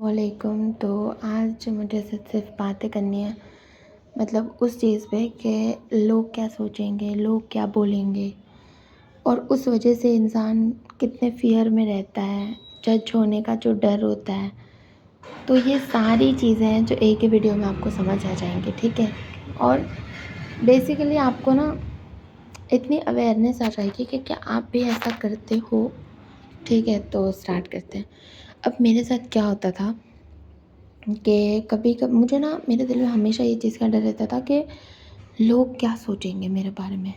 वालेकुम। तो आज मुझे सिर्फ बातें करनी है, मतलब उस चीज़ पे कि लोग क्या सोचेंगे, लोग क्या बोलेंगे और उस वजह से इंसान कितने फ़ियर में रहता है, जज होने का जो डर होता है। तो ये सारी चीज़ें हैं जो एक ही वीडियो में आपको समझ आ जाएंगी, ठीक है। और बेसिकली आपको ना इतनी अवेयरनेस आ जाएगी कि क्या आप भी ऐसा करते हो, ठीक है। तो स्टार्ट करते हैं। अब मेरे साथ क्या होता था कि कभी कभी मुझे ना मेरे दिल में हमेशा ये चीज़ का डर रहता था कि लोग क्या सोचेंगे मेरे बारे में,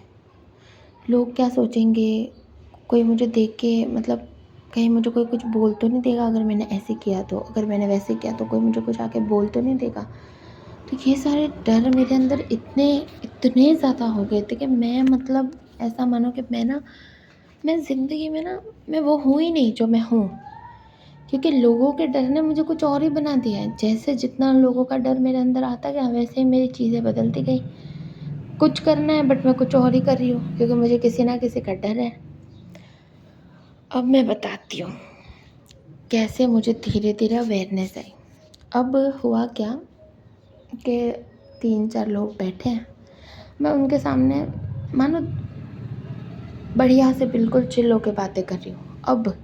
लोग क्या सोचेंगे। कोई मुझे देख के मतलब कहीं मुझे कोई कुछ बोल तो नहीं देगा, अगर मैंने ऐसे किया तो, अगर मैंने वैसे किया तो कोई मुझे कुछ आके बोल तो नहीं देगा। तो ये सारे डर मेरे अंदर इतने इतने ज़्यादा हो गए थे कि मैं मतलब ऐसा मानो कि मैं ज़िंदगी में ना मैं वो हूँ ही नहीं जो मैं हूँ। क्योंकि लोगों के डर ने मुझे कुछ और ही बना दिया है। जैसे जितना लोगों का डर मेरे अंदर आता गया, वैसे ही मेरी चीज़ें बदलती गई। कुछ करना है बट मैं कुछ और ही कर रही हूँ, क्योंकि मुझे किसी ना किसी का डर है। अब मैं बताती हूँ कैसे मुझे धीरे धीरे अवेयरनेस आई। अब हुआ क्या कि 3-4 लोग बैठे हैं, मैं उनके सामने मानो बढ़िया से बिल्कुल चिल होके बातें कर रही हूँ। अब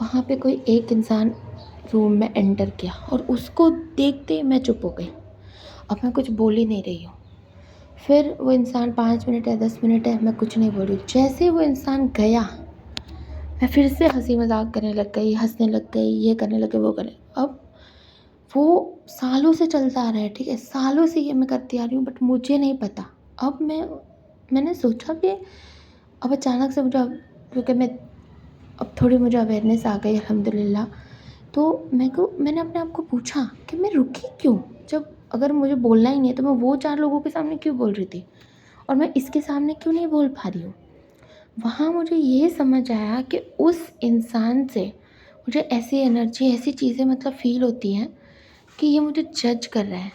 वहाँ पे कोई एक इंसान रूम में एंटर किया और उसको देखते ही मैं चुप हो गई। अब मैं कुछ बोल ही नहीं रही हूँ। फिर वो इंसान 5 मिनट है, 10 मिनट है, मैं कुछ नहीं बोल रही। जैसे ही वो इंसान गया, मैं फिर से हँसी मज़ाक करने लग गई, हँसने लग गई, ये करने लग गई, वो करने। अब वो सालों से चलता आ रहा है, ठीक है? सालों से ये मैं करती आ रही हूँ बट मुझे नहीं पता। अब मैंने सोचा कि अब अचानक से क्योंकि अब थोड़ी मुझे अवेयरनेस आ गई अल्हम्दुलिल्लाह। तो मैंने अपने आप को पूछा कि मैं रुकी क्यों? जब अगर मुझे बोलना ही नहीं है तो मैं वो 4 लोगों के सामने क्यों बोल रही थी और मैं इसके सामने क्यों नहीं बोल पा रही हूँ? वहाँ मुझे ये समझ आया कि उस इंसान से मुझे ऐसी एनर्जी, ऐसी चीज़ें मतलब फ़ील होती हैं कि ये मुझे जज कर रहा है।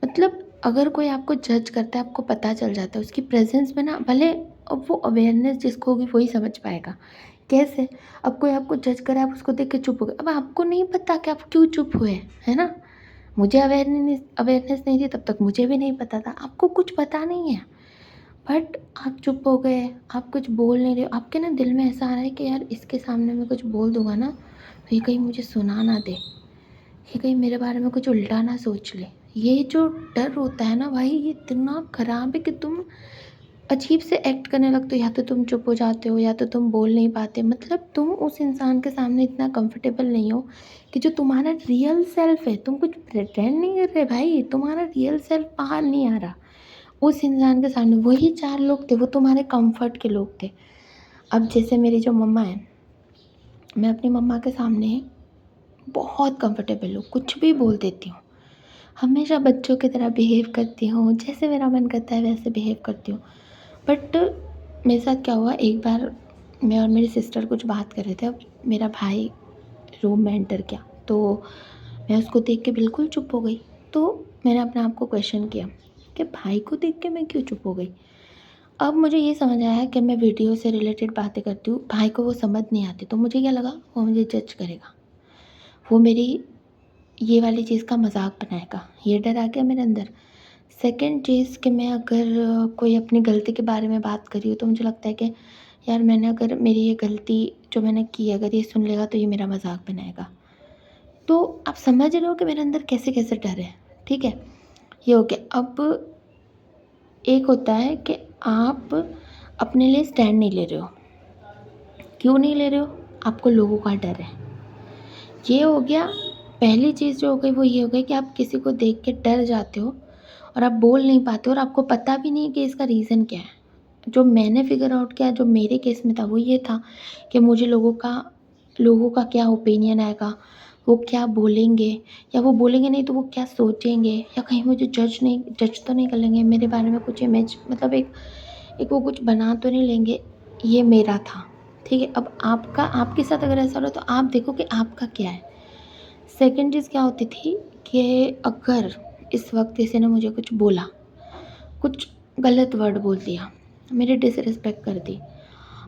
मतलब अगर कोई आपको जज करता है, आपको पता चल जाता है उसकी प्रेज़ेंस में ना, भले अब वो अवेयरनेस जिसको होगी वही समझ पाएगा। कैसे? अब कोई आपको जज करे, आप उसको देख के चुप हो गए। अब आपको नहीं पता कि आप क्यों चुप हुए, है ना? मुझे अवेयरनेस नहीं थी, तब तक मुझे भी नहीं पता था। आपको कुछ पता नहीं है, बट आप चुप हो गए, आप कुछ बोल नहीं रहे हो। आपके ना दिल में ऐसा आ रहा है कि यार इसके सामने मैं कुछ बोल दूँगा ना, तो ये कहीं मुझे सुना ना दे, ये कहीं मेरे बारे में कुछ उल्टा ना सोच ले। ये जो डर होता है ना भाई, ये इतना ख़राब है कि तुम अजीब से एक्ट करने लगते हो। या तो तुम चुप हो जाते हो, या तो तुम बोल नहीं पाते। मतलब तुम उस इंसान के सामने इतना कंफर्टेबल नहीं हो कि जो तुम्हारा रियल सेल्फ है, तुम कुछ प्रिटेंड नहीं कर रहे भाई, तुम्हारा रियल सेल्फ बाहर नहीं आ रहा। उस इंसान के सामने वही 4 लोग थे, वो तुम्हारे कंफर्ट के लोग थे। अब जैसे मेरी जो मम्मा है, मैं अपनी मम्मा के सामने बहुत कंफर्टेबल हूँ, कुछ भी बोल देती हूँ। हमेशा बच्चों की तरह बिहेव करती हूँ, जैसे मेरा मन करता है वैसे बिहेव करती हूँ। बट मेरे साथ क्या हुआ, एक बार मैं और मेरी सिस्टर कुछ बात कर रहे थे। अब मेरा भाई रूम में एंटर किया, तो मैं उसको देख के बिल्कुल चुप हो गई। तो मैंने अपने आप को क्वेश्चन किया कि भाई को देख के मैं क्यों चुप हो गई। अब मुझे ये समझ आया कि मैं वीडियो से रिलेटेड बातें करती हूँ, भाई को वो समझ नहीं आती, तो मुझे क्या लगा वो मुझे जज करेगा, वो मेरी ये वाली चीज़ का मजाक बनाएगा। ये डर आ गया मेरे अंदर। सेकंड चीज़ कि मैं अगर कोई अपनी गलती के बारे में बात कर रही हूँ, तो मुझे लगता है कि यार मैंने अगर मेरी ये गलती जो मैंने की, अगर ये सुन लेगा तो ये मेरा मजाक बनाएगा। तो आप समझ रहे हो कि मेरे अंदर कैसे कैसे डर है, ठीक है। ये हो गया। अब एक होता है कि आप अपने लिए स्टैंड नहीं ले रहे हो। क्यों नहीं ले रहे हो? आपको लोगों का डर है। ये हो गया। पहली चीज़ जो हो गई वो ये हो गई कि आप किसी को देख के डर जाते हो और आप बोल नहीं पाते हो, और आपको पता भी नहीं कि इसका रीज़न क्या है। जो मैंने फ़िगर आउट किया, जो मेरे केस में था, वो ये था कि मुझे लोगों का क्या ओपिनियन आएगा, वो क्या बोलेंगे, या वो बोलेंगे नहीं तो वो क्या सोचेंगे, या कहीं मुझे जज तो नहीं कर लेंगे, मेरे बारे में कुछ इमेज मतलब एक एक वो कुछ बना तो नहीं लेंगे। ये मेरा था, ठीक है। अब आपके साथ अगर ऐसा हो रहा है तो आप देखो कि आपका क्या है। सेकंड चीज़ क्या होती थी कि अगर इस वक्त किसी ने मुझे कुछ बोला, कुछ गलत वर्ड बोल दिया, मेरी डिसरिस्पेक्ट कर दी,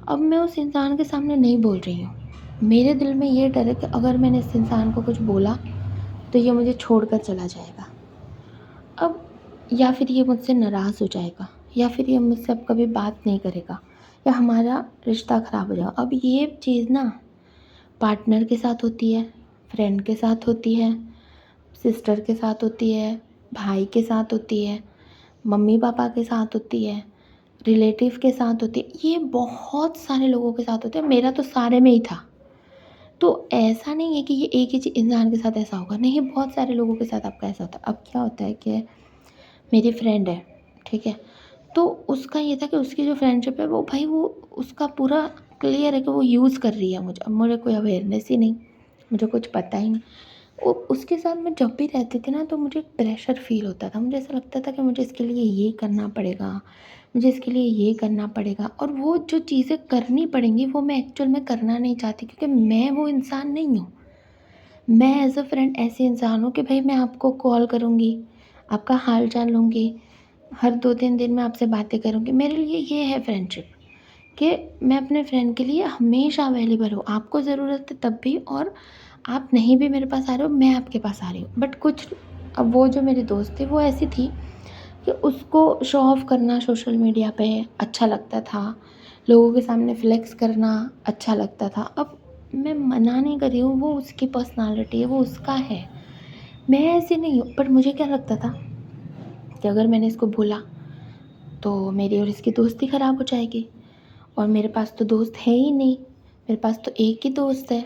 अब मैं उस इंसान के सामने नहीं बोल रही हूँ। मेरे दिल में ये डर है कि अगर मैंने इस इंसान को कुछ बोला तो ये मुझे छोड़कर चला जाएगा। अब या फिर ये मुझसे नाराज़ हो जाएगा, या फिर ये मुझसे अब कभी बात नहीं करेगा, या हमारा रिश्ता ख़राब हो जाएगा। अब ये चीज़ ना पार्टनर के साथ होती है, फ्रेंड के साथ होती है, सिस्टर के साथ होती है, भाई के साथ होती है, मम्मी पापा के साथ होती है, रिलेटिव के साथ होती है, ये बहुत सारे लोगों के साथ होती है। मेरा तो सारे में ही था। तो ऐसा नहीं है कि ये एक ही इंसान के साथ ऐसा होगा, नहीं, बहुत सारे लोगों के साथ आपका ऐसा होता है। अब क्या होता है कि मेरी फ्रेंड है, ठीक है, तो उसका ये था कि उसकी जो फ्रेंडशिप है वो भाई वो उसका पूरा क्लियर है कि वो यूज़ कर रही है मुझे। अब मुझे कोई अवेयरनेस ही नहीं, मुझे कुछ पता ही नहीं। उसके साथ मैं जब भी रहती थी ना तो मुझे प्रेशर फ़ील होता था। मुझे ऐसा लगता था कि मुझे इसके लिए ये करना पड़ेगा, मुझे इसके लिए ये करना पड़ेगा, और वो जो चीज़ें करनी पड़ेंगी वो मैं एक्चुअल में करना नहीं चाहती, क्योंकि मैं वो इंसान नहीं हूँ। मैं एज़ अ फ्रेंड ऐसी इंसान हूँ कि भाई मैं आपको कॉल करूँगी, आपका हाल चाल लूँगी, हर 2-3 दिन में आपसे बातें करूँगी। मेरे लिए ये है फ्रेंडशिप, कि मैं अपने फ्रेंड के लिए हमेशा अवेलेबल हूँ। आपको ज़रूरत है तब भी, और आप नहीं भी मेरे पास आ रहे हो, मैं आपके पास आ रही हूँ। बट कुछ, अब वो जो मेरी दोस्त थी वो ऐसी थी कि उसको शो ऑफ़ करना सोशल मीडिया पे अच्छा लगता था, लोगों के सामने फ्लेक्स करना अच्छा लगता था। अब मैं मना नहीं कर रही हूँ, वो उसकी पर्सनैलिटी है, वो उसका है। मैं ऐसी नहीं हूँ, बट मुझे क्या लगता था कि अगर मैंने इसको बोला तो मेरी और इसकी दोस्ती ख़राब हो जाएगी, और मेरे पास तो दोस्त है ही नहीं, मेरे पास तो एक ही दोस्त है।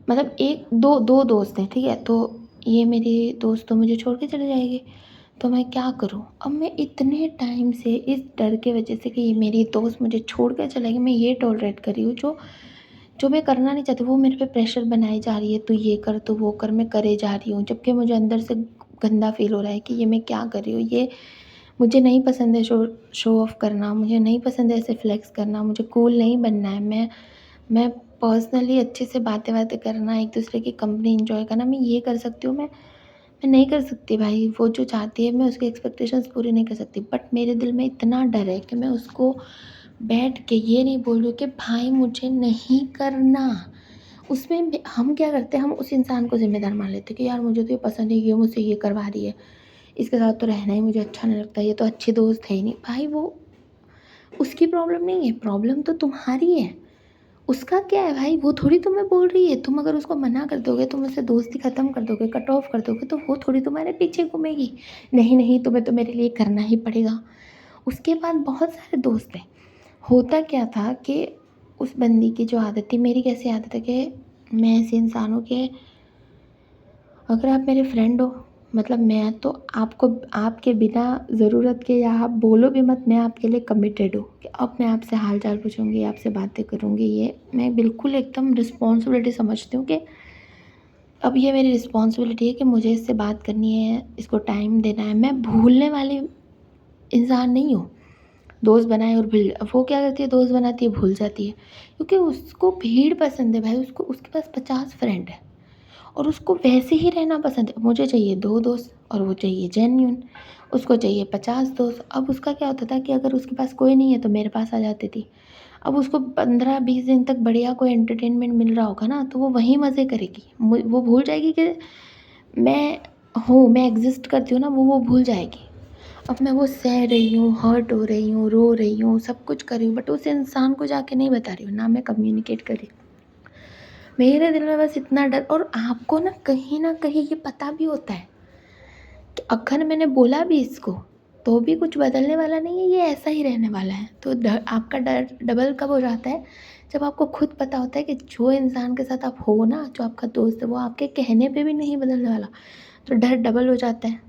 मतलब एक दो दोस्त हैं, ठीक है? तो ये मेरी दोस्त तो मुझे छोड़ के चली जाएगी, तो मैं क्या करूँ? अब मैं इतने टाइम से इस डर के वजह से कि ये मेरी दोस्त मुझे छोड़ कर चलेगी, मैं ये टॉलरेट कर रही हूँ जो जो मैं करना नहीं चाहती। वो मेरे पे प्रेशर बनाई जा रही है, तू ये कर, तू वो कर, मैं करे जा रही हूँ। जबकि मुझे अंदर से गंदा फ़ील हो रहा है कि ये मैं क्या कर रही हूँ? ये मुझे नहीं पसंद है शो ऑफ़ करना, मुझे नहीं पसंद है ऐसे फ्लेक्स करना, मुझे कूल नहीं बनना है। मैं पर्सनली अच्छे से बातें-वातें करना, एक-दूसरे की कंपनी एन्जॉय करना, मैं ये कर सकती हूँ। मैं नहीं कर सकती भाई, वो जो चाहती है मैं उसकी एक्सपेक्टेशंस पूरी नहीं कर सकती। बट मेरे दिल में इतना डर है कि मैं उसको बैठ के ये नहीं बोल रही हूँ कि भाई मुझे नहीं करना। उसमें हम क्या करते हैं, हम उस इंसान को ज़िम्मेदार मान लेते हैं कि यार मुझे तो ये पसंद है, ये मुझसे ये करवा रही है, इसके साथ तो रहना ही मुझे अच्छा नहीं लगता, ये तो अच्छी दोस्त है ही नहीं। भाई वो उसकी प्रॉब्लम नहीं है, प्रॉब्लम तो तुम्हारी है। उसका क्या है भाई, वो थोड़ी तुम्हें बोल रही है। तुम अगर उसको मना कर दोगे, तुम उससे दोस्ती ख़त्म कर दोगे, कट ऑफ कर दोगे, तो वो थोड़ी तुम्हारे पीछे घूमेगी। नहीं, नहीं, तुम्हें तो मेरे लिए करना ही पड़ेगा। उसके बाद बहुत सारे दोस्त हैं। होता क्या था कि उस बंदी की जो आदत थी, मेरी कैसी आदत है कि मैं ऐसी इंसान हूँ कि अगर आप मेरे फ्रेंड हो, मतलब मैं तो आपको आपके बिना ज़रूरत के, या आप बोलो भी मत, मैं आपके लिए कमिटेड हूँ कि अब मैं आपसे हाल चाल पूछूंगी, आपसे बातें करूँगी। ये मैं बिल्कुल एकदम रिस्पॉन्सिबिलिटी समझती हूँ कि अब ये मेरी रिस्पॉन्सिबिलिटी है कि मुझे इससे बात करनी है, इसको टाइम देना है। मैं भूलने वाली इंसान नहीं हूँ। दोस्त बनाए और भूल, अब वो क्या करती है, दोस्त बनाती है भूल जाती है, क्योंकि उसको भीड़ पसंद है भाई। उसको, उसके पास 50 फ्रेंड है और उसको वैसे ही रहना पसंद है। मुझे चाहिए 2 दोस्त, और वो चाहिए जेन्युइन। उसको चाहिए 50 दोस्त। अब उसका क्या होता था कि अगर उसके पास कोई नहीं है तो मेरे पास आ जाती थी। अब उसको 15-20 दिन तक बढ़िया कोई एंटरटेनमेंट मिल रहा होगा ना, तो वो वहीं मज़े करेगी। वो भूल जाएगी कि मैं हूँ, मैं एग्ज़िस्ट करती हूँ ना, वो भूल जाएगी। अब मैं वो सह रही हूँ, हर्ट हो रही हूँ, रो रही हूँ, सब कुछ कर रही हूँ, बट उस इंसान को जाके नहीं बता रही हूँ, ना मैं कम्युनिकेट कर रही हूँ। मेरे दिल में बस इतना डर, और आपको ना कहीं ये पता भी होता है कि अगर मैंने बोला भी इसको तो भी कुछ बदलने वाला नहीं है, ये ऐसा ही रहने वाला है। तो आपका डर डबल कब हो जाता है, जब आपको खुद पता होता है कि जो इंसान के साथ आप हो ना, जो आपका दोस्त है, वो आपके कहने पे भी नहीं बदलने वाला, तो डर डबल हो जाता है।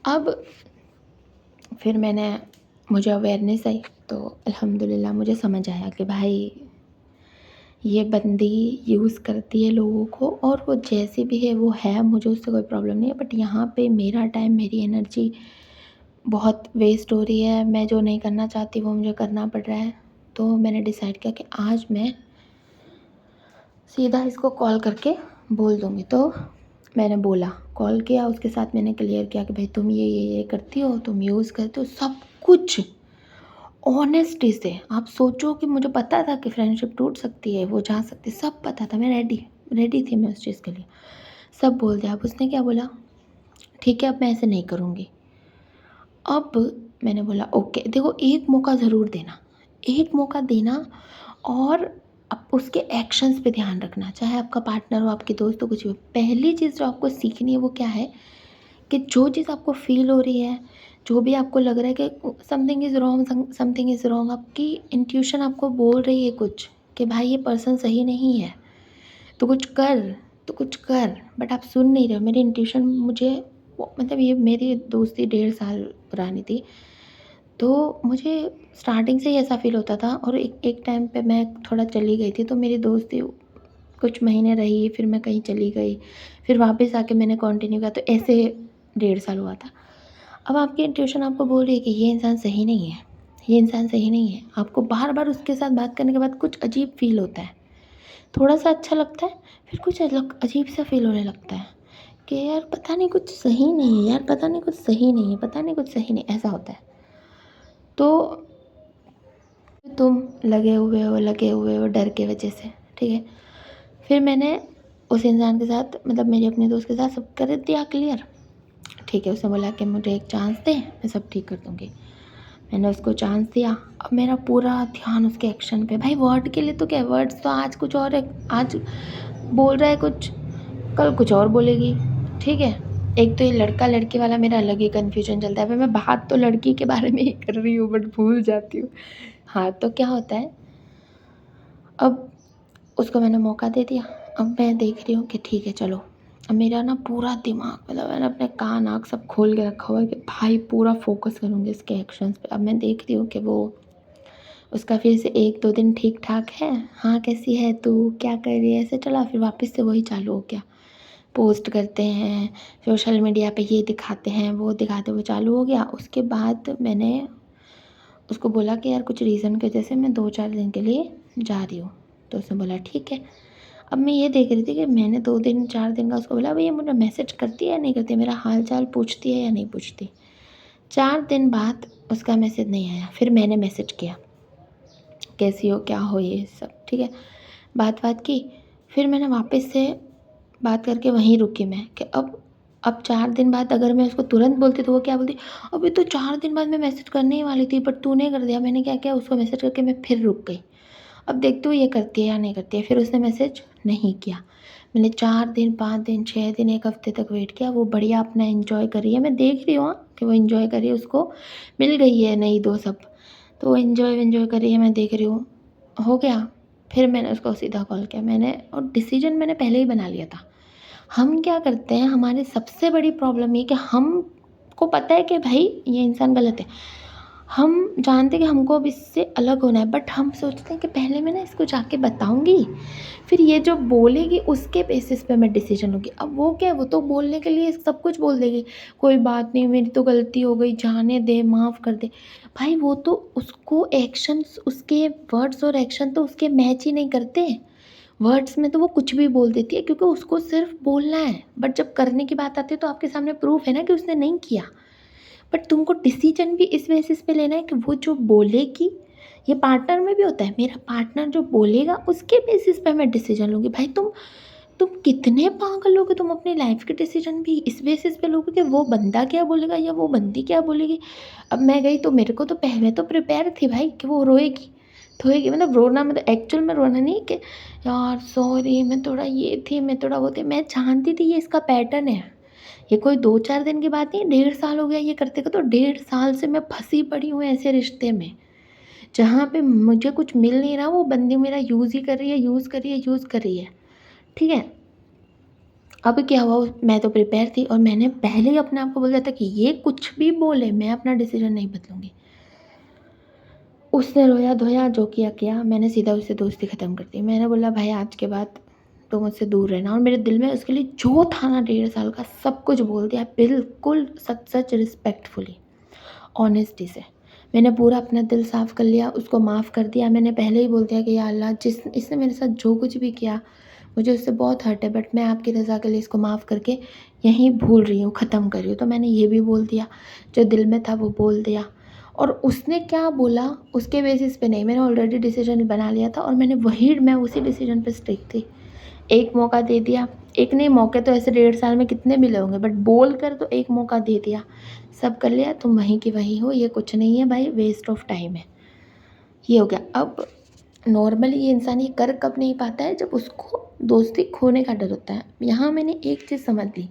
अब फिर मुझे अवेयरनेस आई, तो अल्हम्दुलिल्लाह मुझे समझ आया कि भाई ये बंदी यूज़ करती है लोगों को, और वो जैसी भी है वो है, मुझे उससे कोई प्रॉब्लम नहीं है। बट यहाँ पे मेरा टाइम, मेरी एनर्जी बहुत वेस्ट हो रही है। मैं जो नहीं करना चाहती वो मुझे करना पड़ रहा है। तो मैंने डिसाइड किया कि आज मैं सीधा इसको कॉल करके बोल दूँगी। तो मैंने बोला, कॉल किया, उसके साथ मैंने क्लियर किया कि भाई तुम ये करती हो, तुम यूज़ करते हो, सब कुछ ऑनेस्टी से। आप सोचो कि मुझे पता था कि फ्रेंडशिप टूट सकती है, वो जा सकती है, सब पता था। मैं रेडी रेडी थी मैं उस चीज़ के लिए। सब बोल दिया। अब उसने क्या बोला, ठीक है अब मैं ऐसे नहीं करूँगी। अब मैंने बोला ओके, देखो एक मौका ज़रूर देना, एक मौका देना, और अब उसके एक्शंस पे ध्यान रखना, चाहे आपका पार्टनर हो, आपके दोस्त हो, कुछ भी हो। पहली चीज़ जो आपको सीखनी है वो क्या है कि जो चीज़ आपको फ़ील हो रही है, जो भी आपको लग रहा है कि something is wrong, something is wrong, आपकी इंट्यूशन आपको बोल रही है कुछ कि भाई ये पर्सन सही नहीं है, तो कुछ कर, तो कुछ कर, बट आप सुन नहीं रहे हो। मेरी इंट्यूशन मुझे मतलब ये मेरी दोस्ती 1.5 साल पुरानी थी, तो मुझे स्टार्टिंग से ही ऐसा फ़ील होता था। और एक टाइम पे मैं थोड़ा चली गई थी, तो मेरी दोस्ती कुछ महीने रही, फिर मैं कहीं चली गई, फिर वापस आके मैंने कंटिन्यू किया, तो ऐसे 1.5 साल हुआ था। अब आपकी इंट्यूशन आपको बोल रही है कि ये इंसान सही नहीं है, ये इंसान सही नहीं है। आपको बार-बार उसके साथ बात करने के बाद कुछ अजीब फ़ील होता है। थोड़ा-सा अच्छा लगता है, फिर कुछ अलग अजीब-सा फ़ील होने लगता है कि यार पता नहीं कुछ सही नहीं है, यार पता नहीं कुछ सही नहीं है, पता नहीं कुछ सही नहीं, ऐसा होता है। तो तुम लगे हुए हो डर के वजह से, ठीक है। फिर मैंने उस इंसान के साथ, मतलब मेरे अपने दोस्त के साथ सब कर दिया क्लियर, ठीक है। उसने बोला कि मुझे एक चांस दे, मैं सब ठीक कर दूँगी। मैंने उसको चांस दिया। अब मेरा पूरा ध्यान उसके एक्शन पे। भाई वर्ड के लिए तो क्या है, वर्ड्स तो आज कुछ और है, आज बोल रहा है कुछ, कल कुछ और बोलेगी, ठीक है। एक तो ये लड़का लड़की वाला मेरा अलग ही कन्फ्यूजन चलता है। मैं बात तो लड़की के बारे में ही कर रही हूँ बट भूल जाती हूँ। हाँ, तो क्या होता है, अब उसको मैंने मौका दे दिया। अब मैं देख रही हूँ कि ठीक है चलो। अब मेरा ना पूरा दिमाग, मतलब मैंने अपने कान आँख सब खोल के रखा हुआ है कि भाई पूरा फ़ोकस करूँगी इसके एक्शंस पे। अब मैं देख रही हूँ कि वो, उसका फिर से 1-2 दिन ठीक-ठाक है, हाँ कैसी है तू? क्या कर रही है? ऐसे चला, फिर वापस से वही चालू हो गया। पोस्ट करते हैं, सोशल मीडिया पे ये दिखाते हैं, वो दिखाते, वो चालू हो गया। उसके बाद मैंने उसको बोला कि यार कुछ रीज़न की वजह से मैं 2-4 दिन के लिए जा रही हूँ। तो उसने बोला ठीक है। अब मैं ये देख रही थी कि मैंने 2 दिन 4 दिन का उसको बोला, अब ये मुझे मैसेज करती है या नहीं करती है, मेरा हाल-चाल पूछती है या नहीं पूछती। 4 दिन बाद उसका मैसेज नहीं आया, फिर मैंने मैसेज किया, कैसी हो, क्या हो, ये सब, ठीक है। बात-वात की, फिर मैंने वापस से बात करके वहीं रुकी मैं कि अब 4 दिन बाद अगर मैं उसको तुरंत बोलती तो वो क्या बोलती, अभी तो 4 दिन बाद मैं मैसेज करने ही वाली थी बट तूने कर दिया। मैंने क्या किया, उसको मैसेज करके मैं फिर रुक गई। अब देखती हूँ ये करती है या नहीं करती है। फिर उसने मैसेज नहीं किया। मैंने 4 दिन, 5 दिन, 6 दिन, 1 हफ़्ते तक वेट किया। वो बढ़िया अपना एन्जॉय कर रही है। मैं देख रही हूँ कि वो एन्जॉय कर रही है, उसको मिल गई है नई दोस्त, तो वो एन्जॉय कर रही है, मैं देख रही हूँ। हो गया, फिर मैंने उसको सीधा कॉल किया। और डिसीजन मैंने पहले ही बना लिया था। हम क्या करते हैं, हमारी सबसे बड़ी प्रॉब्लम ये कि हमको पता है कि भाई ये इंसान गलत है। हम जानते हैं कि हमको अब इससे अलग होना है, बट हम सोचते हैं कि पहले मैं ना इसको जाके बताऊँगी, फिर ये जो बोलेगी उसके बेसिस पे मैं डिसीजन लूँगी। अब वो क्या है, वो तो बोलने के लिए सब कुछ बोल देगी, कोई बात नहीं, मेरी तो गलती हो गई, जाने दे, माफ़ कर दे। भाई वो तो, उसको एक्शंस, उसके वर्ड्स और एक्शन तो उसके मैच ही नहीं करते। वर्ड्स में तो वो कुछ भी बोल देती है क्योंकि उसको सिर्फ बोलना है, बट जब करने की बात आती है तो आपके सामने प्रूफ है ना कि उसने नहीं किया। बट तुमको डिसीजन भी इस बेसिस पे लेना है कि वो जो बोलेगी, ये पार्टनर में भी होता है, मेरा पार्टनर जो बोलेगा उसके बेसिस पे मैं डिसीजन लूँगी। भाई तुम कितने पागल हो कि तुम अपनी लाइफ के डिसीजन भी इस बेसिस पे लोगे कि वो बंदा क्या बोलेगा या वो बंदी क्या बोलेगी। अब मैं गई तो मेरे को तो पहले तो प्रिपेयर थी भाई कि वो रोएगी, धोएगी, मतलब रोना, मतलब एक्चुअल में रोना नहीं कि यार सॉरी मैं थोड़ा ये थी, मैं थोड़ा वो थी। मैं जानती थी ये इसका पैटर्न है। ये कोई 2-4 दिन की बात नहीं है, 1.5 साल हो गया ये करते को। तो 1.5 साल से मैं फँसी पड़ी हूँ ऐसे रिश्ते में, जहाँ पे मुझे कुछ मिल नहीं रहा, वो बंदी मेरा यूज़ ही कर रही है, यूज़ कर रही है, यूज़ कर रही है, ठीक है। अब क्या हुआ, मैं तो प्रिपेयर थी और मैंने पहले ही अपने आप को बोल दिया था कि ये कुछ भी बोले मैं अपना डिसीजन नहीं बदलूँगी। उसने रोया-धोया, जो किया किया, मैंने सीधा उससे दोस्ती ख़त्म कर दी। मैंने बोला भाई आज के बाद तो मुझसे दूर रहना, और मेरे दिल में उसके लिए जो था ना 1.5 साल का, सब कुछ बोल दिया, बिल्कुल सच-सच रिस्पेक्टफुली, ऑनेस्टी से। मैंने पूरा अपना दिल साफ़ कर लिया, उसको माफ़ कर दिया। मैंने पहले ही बोल दिया कि या अल्लाह, जिस इसने मेरे साथ जो कुछ भी किया, मुझे उससे बहुत हर्ट है, बट मैं आपकी रज़ा के लिए इसको माफ़ करके यहीं भूल रही हूँ, ख़त्म कर रही हूँ। तो मैंने ये भी बोल दिया, जो दिल में था वो बोल दिया। और उसने क्या बोला उसके बेसिस पे नहीं, मैंने ऑलरेडी डिसीजन बना लिया था और मैं उसी डिसीजन पे स्टिक थी। एक मौका दे दिया, एक नहीं, मौके तो ऐसे 1.5 साल में कितने मिले होंगे, बट बोल कर तो एक मौका दे दिया, सब कर लिया, तुम वहीं की वहीं हो, ये कुछ नहीं है भाई, वेस्ट ऑफ टाइम है। ये हो गया। अब नॉर्मली ये इंसान ये कर कब नहीं पाता है, जब उसको दोस्ती खोने का डर होता है। यहाँ मैंने एक चीज़ समझ ली,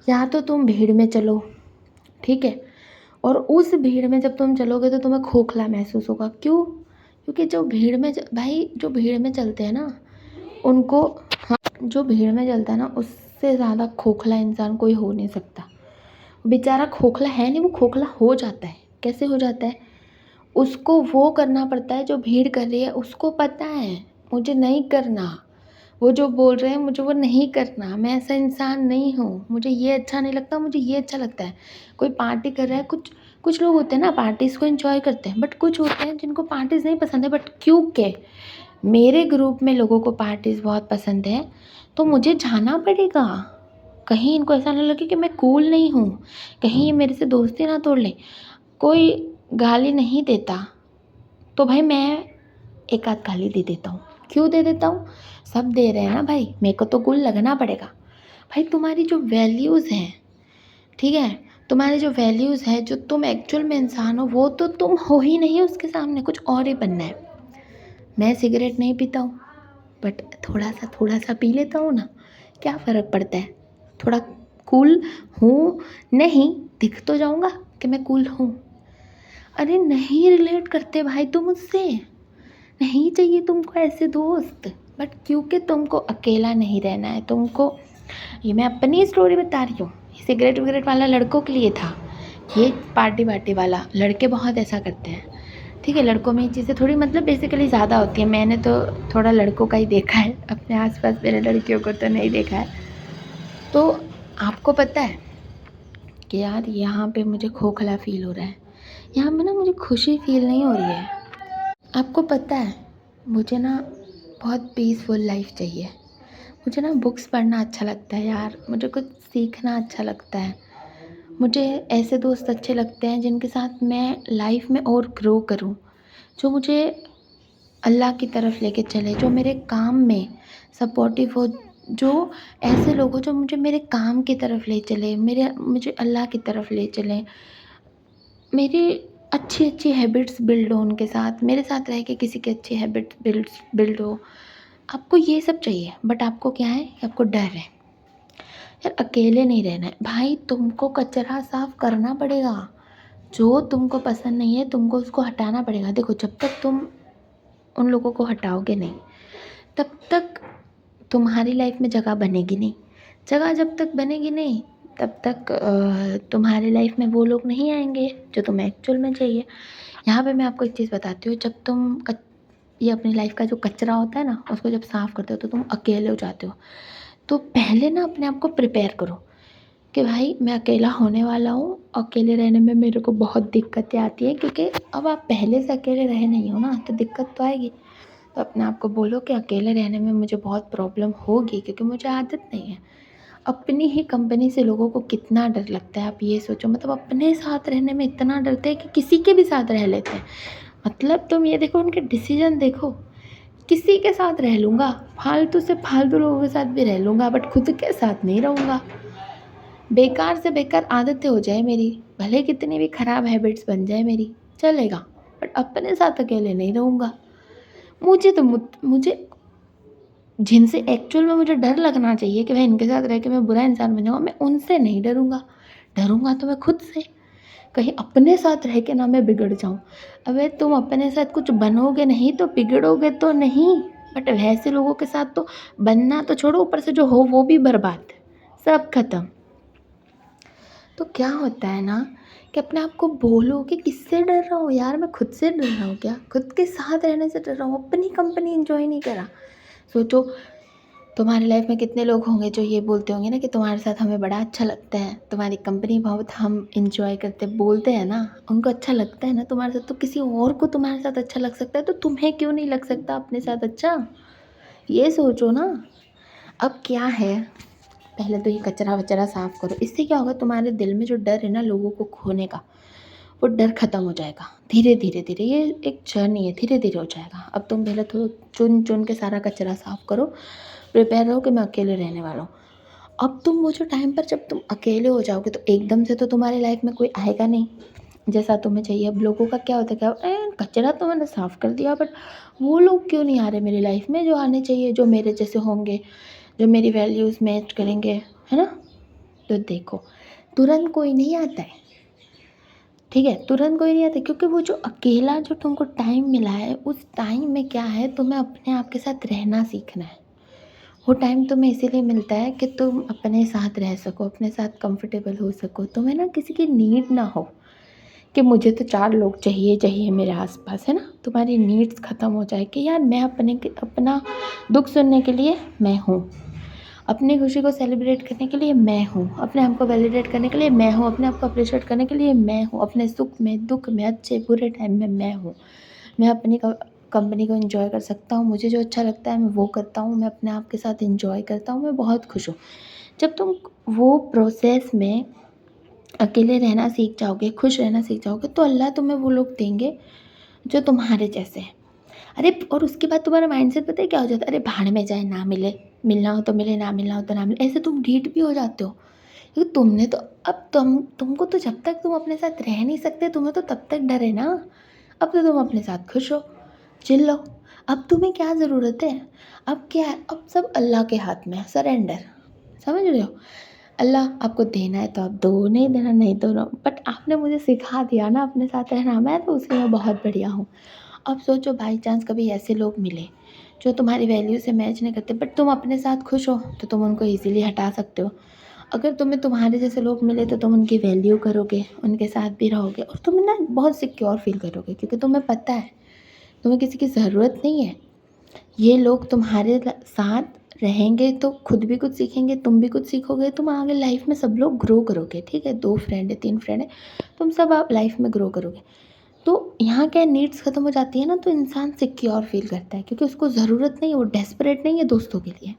या तो तुम भीड़ में चलो, ठीक है, और उस भीड़ में जब तुम चलोगे तो तुम्हें खोखला महसूस होगा। क्यों? क्योंकि जो भीड़ में भाई जो भीड़ में चलते हैं ना उनको, हाँ, जो भीड़ में चलता है ना उससे ज़्यादा खोखला इंसान कोई हो नहीं सकता। बेचारा खोखला है नहीं, वो खोखला हो जाता है। कैसे हो जाता है? उसको वो करना पड़ता है जो भीड़ कर रही है, उसको पता है मुझे नहीं करना, वो जो बोल रहे हैं मुझे वो नहीं करना, मैं ऐसा इंसान नहीं हूँ, मुझे ये अच्छा नहीं लगता, मुझे ये अच्छा लगता है। कोई पार्टी कर रहा है, कुछ कुछ लोग होते हैं ना पार्टीज़ को एंजॉय करते हैं, बट कुछ होते हैं जिनको पार्टीज़ नहीं पसंद है, बट क्योंकि मेरे ग्रुप में लोगों को पार्टीज़ बहुत पसंद है तो मुझे जाना पड़ेगा। कहीं इनको ऐसा ना लगे कि मैं कूल नहीं हूँ, कहीं ये मेरे से दोस्ती ना तोड़ लें। कोई गाली नहीं देता तो भाई मैं एक आध गाली दे देता हूँ। क्यों दे देता हूँ? सब दे रहे हैं ना भाई, मेरे को तो कूल लगना पड़ेगा। भाई तुम्हारी जो वैल्यूज़ हैं, ठीक है, तुम्हारी जो वैल्यूज़ है, जो तुम एक्चुअल में इंसान हो, वो तो तुम हो ही नहीं उसके सामने, कुछ और ही बनना है। मैं सिगरेट नहीं पीता हूँ, बट थोड़ा सा पी लेता हूँ ना, क्या फ़र्क पड़ता है? थोड़ा कूल हूँ नहीं, दिख तो जाऊँगा कि मैं कूल हूँ। अरे नहीं रिलेट करते भाई तुम मुझसे, नहीं चाहिए तुमको ऐसे दोस्त। बट क्योंकि तुमको अकेला नहीं रहना है, तुमको, ये मैं अपनी स्टोरी बता रही हूँ, ये सिगरेट विगरेट वाला लड़कों के लिए था, ये पार्टी वार्टी वाला लड़के बहुत ऐसा करते हैं, ठीक है। लड़कों में ये चीज़ें थोड़ी मतलब बेसिकली ज़्यादा होती हैं। मैंने तो थोड़ा लड़कों का ही देखा है, अपने आसपास मेरे लड़कियों को तो नहीं देखा है। तो आपको पता है कि यार यहाँ पे मुझे खोखला फील हो रहा है, यहाँ पे ना मुझे खुशी फील नहीं हो रही है। आपको पता है मुझे ना बहुत पीसफुल लाइफ चाहिए। मुझे ना बुक्स पढ़ना अच्छा लगता है यार, मुझे कुछ सीखना अच्छा लगता है, मुझे ऐसे दोस्त अच्छे लगते हैं जिनके साथ मैं लाइफ में और ग्रो करूं, जो मुझे अल्लाह की तरफ लेके चले, जो मेरे काम में सपोर्टिव हो, जो ऐसे लोग हो जो मुझे मेरे काम की तरफ ले चले, मुझे अल्लाह की तरफ ले चलें, मेरी अच्छी अच्छी हैबिट्स बिल्ड हो उनके साथ, मेरे साथ रह के किसी की अच्छी हैबिट बिल्ड हो। आपको ये सब चाहिए, बट आपको क्या है कि आपको डर है। यार अकेले नहीं रहना है भाई, तुमको कचरा साफ करना पड़ेगा, जो तुमको पसंद नहीं है तुमको उसको हटाना पड़ेगा। देखो जब तक तुम उन लोगों को हटाओगे नहीं, तब तक तुम्हारी लाइफ में जगह बनेगी नहीं। जगह जब तक बनेगी नहीं, तब तक तुम्हारी लाइफ में वो लोग नहीं आएंगे जो तुम्हें एक्चुअल में चाहिए। यहाँ पे मैं आपको एक चीज़ बताती हूँ, जब तुम ये अपनी लाइफ का जो कचरा होता है ना, उसको जब साफ़ करते हो तो तुम अकेले हो जाते हो। तो पहले ना अपने आप को प्रिपेयर करो कि भाई मैं अकेला होने वाला हूँ, अकेले रहने में मेरे को बहुत दिक्कतें आती हैं, क्योंकि अब आप पहले से अकेले रहे नहीं हो ना, तो दिक्कत तो आएगी। तो अपने आप को बोलो कि अकेले रहने में मुझे बहुत प्रॉब्लम होगी, क्योंकि मुझे आदत नहीं है। अपनी ही कंपनी से लोगों को कितना डर लगता है, आप ये सोचो। मतलब अपने साथ रहने में इतना डरते हैं कि किसी के भी साथ रह लेते हैं। मतलब तुम ये देखो, उनके डिसीजन देखो, किसी के साथ रह लूँगा, फालतू से फालतू लोगों के साथ भी रह लूँगा, बट खुद के साथ नहीं रहूँगा। बेकार से बेकार आदतें हो जाए मेरी, भले कितनी भी ख़राब हैबिट्स बन जाए मेरी, चलेगा, बट अपने साथ अकेले नहीं रहूँगा। मुझे जिनसे एक्चुअल में मुझे डर लगना चाहिए कि भाई इनके साथ रह के मैं बुरा इंसान बन जाऊँगा, मैं उनसे नहीं डरूँगा। डरूँगा तो मैं खुद से, कहीं अपने साथ रह के ना मैं बिगड़ जाऊँ। अबे तुम अपने साथ कुछ बनोगे नहीं तो बिगड़ोगे तो नहीं, बट वैसे लोगों के साथ तो बनना तो छोड़ो, ऊपर से जो हो वो भी बर्बाद, सब खत्म। तो क्या होता है ना कि अपने आप को बोलो कि किससे डर रहा हूँ यार, मैं खुद से डर रहा हूँ क्या? खुद के साथ रहने से डर रहा हूँ, अपनी कंपनी एंजॉय नहीं करा। सोचो तुम्हारी लाइफ में कितने लोग होंगे जो ये बोलते होंगे ना कि तुम्हारे साथ हमें बड़ा अच्छा लगता है, तुम्हारी कंपनी बहुत हम इंजॉय करते, बोलते हैं ना, उनको अच्छा लगता है ना तुम्हारे साथ, तो किसी और को तुम्हारे साथ अच्छा लग सकता है, तो तुम्हें क्यों नहीं लग सकता अपने साथ अच्छा? ये सोचो ना। अब क्या है, पहले तो ये कचरा वचरा साफ़ करो। इससे क्या होगा, तुम्हारे दिल में जो डर है ना लोगों को खोने का, वो डर ख़त्म हो जाएगा धीरे धीरे धीरे। ये एक जर्नी है, धीरे धीरे हो जाएगा। अब तुम पहले तो चुन चुन के सारा कचरा साफ़ करो, प्रिपेयर रहो कि मैं अकेले रहने वाला हूँ। अब तुम वो जो टाइम पर जब तुम अकेले हो जाओगे तो एकदम से तो तुम्हारी लाइफ में कोई आएगा नहीं जैसा तुम्हें चाहिए। अब लोगों का क्या होता है, क्या कचरा तो मैंने साफ़ कर दिया, बट वो लोग क्यों नहीं आ रहे मेरी लाइफ में जो आने चाहिए, जो मेरे जैसे होंगे, जो मेरी वैल्यूज़ मैच करेंगे, है ना? तो देखो, तुरंत कोई नहीं आता है, ठीक है? तुरंत कोई नहीं आता, क्योंकि वो जो अकेला जो तुमको टाइम मिला है, उस टाइम में क्या है, तुम्हें अपने आप के साथ रहना सीखना है। वो टाइम तुम्हें इसीलिए मिलता है कि तुम अपने साथ रह सको, अपने साथ कंफर्टेबल हो सको, तुम्हें ना किसी की नीड ना हो कि मुझे तो 4 लोग चाहिए चाहिए मेरे आस-पास, है ना? तुम्हारी नीड्स ख़त्म हो जाए कि यार मैं अपना दुःख सुनने के लिए मैं हूँ। अपनी खुशी को सेलिब्रेट करने के लिए मैं हूँ, अपने आप को वैलिडेट करने के लिए मैं हूँ, अपने आप को अप्रिशिएट करने के लिए मैं हूँ, अपने सुख में, दुःख में, अच्छे बुरे टाइम में मैं हूँ। मैं अपनी कंपनी को एन्जॉय कर सकता हूँ, मुझे जो अच्छा लगता है मैं वो करता हूँ, मैं अपने आप के साथ एन्जॉय करता हूँ, मैं बहुत खुश हूँ। जब तुम वो प्रोसेस में अकेले रहना सीख जाओगे, खुश रहना सीख जाओगे, तो अल्लाह तुम्हें वो लोग देंगे जो तुम्हारे जैसे हैं। अरे और उसके बाद तुम्हारा माइंडसेट पता है क्या हो जाता है? अरे भाड़ में जाए, ना मिले, मिलना हो तो मिले, ना मिलना हो तो ना मिले। ऐसे तुम ढीठ भी हो जाते हो, क्योंकि तुमने तो अब तुमको तो जब तक तुम अपने साथ रह नहीं सकते, तुम्हें तो तब तक डर है ना। अब तो तुम अपने साथ खुश हो, चिल लो। अब तुम्हें क्या ज़रूरत है? अब क्या है? अब सब अल्लाह के हाथ में है, सरेंडर। समझ रहे हो? अल्लाह आपको देना है तो आप दो, नहीं देना नहीं दो ना, बट आपने मुझे सिखा दिया ना अपने साथ रहना, मैं तो उसी में बहुत बढ़िया हूँ। अब सोचो बाई चांस कभी ऐसे लोग मिले जो तुम्हारी वैल्यू से मैच नहीं करते, बट तुम अपने साथ खुश हो तो तुम उनको ईज़िली हटा सकते हो। अगर तुम्हें तुम्हारे जैसे लोग मिले तो तुम उनकी वैल्यू करोगे, उनके साथ भी रहोगे, और तुम ना बहुत सिक्योर फ़ील करोगे, क्योंकि तुम्हें पता है तुम्हें किसी की ज़रूरत नहीं है। ये लोग तुम्हारे साथ रहेंगे तो खुद भी कुछ सीखेंगे, तुम भी कुछ सीखोगे, तुम आगे लाइफ में सब लोग ग्रो करोगे, ठीक है? 2 फ्रेंड है, 3 फ्रेंड है, तुम सब आप लाइफ में ग्रो करोगे। तो यहाँ क्या नीड्स ख़त्म हो जाती है ना, तो इंसान सिक्योर फ़ील करता है, क्योंकि उसको ज़रूरत नहीं है, वो डेस्परेट नहीं है दोस्तों के लिए।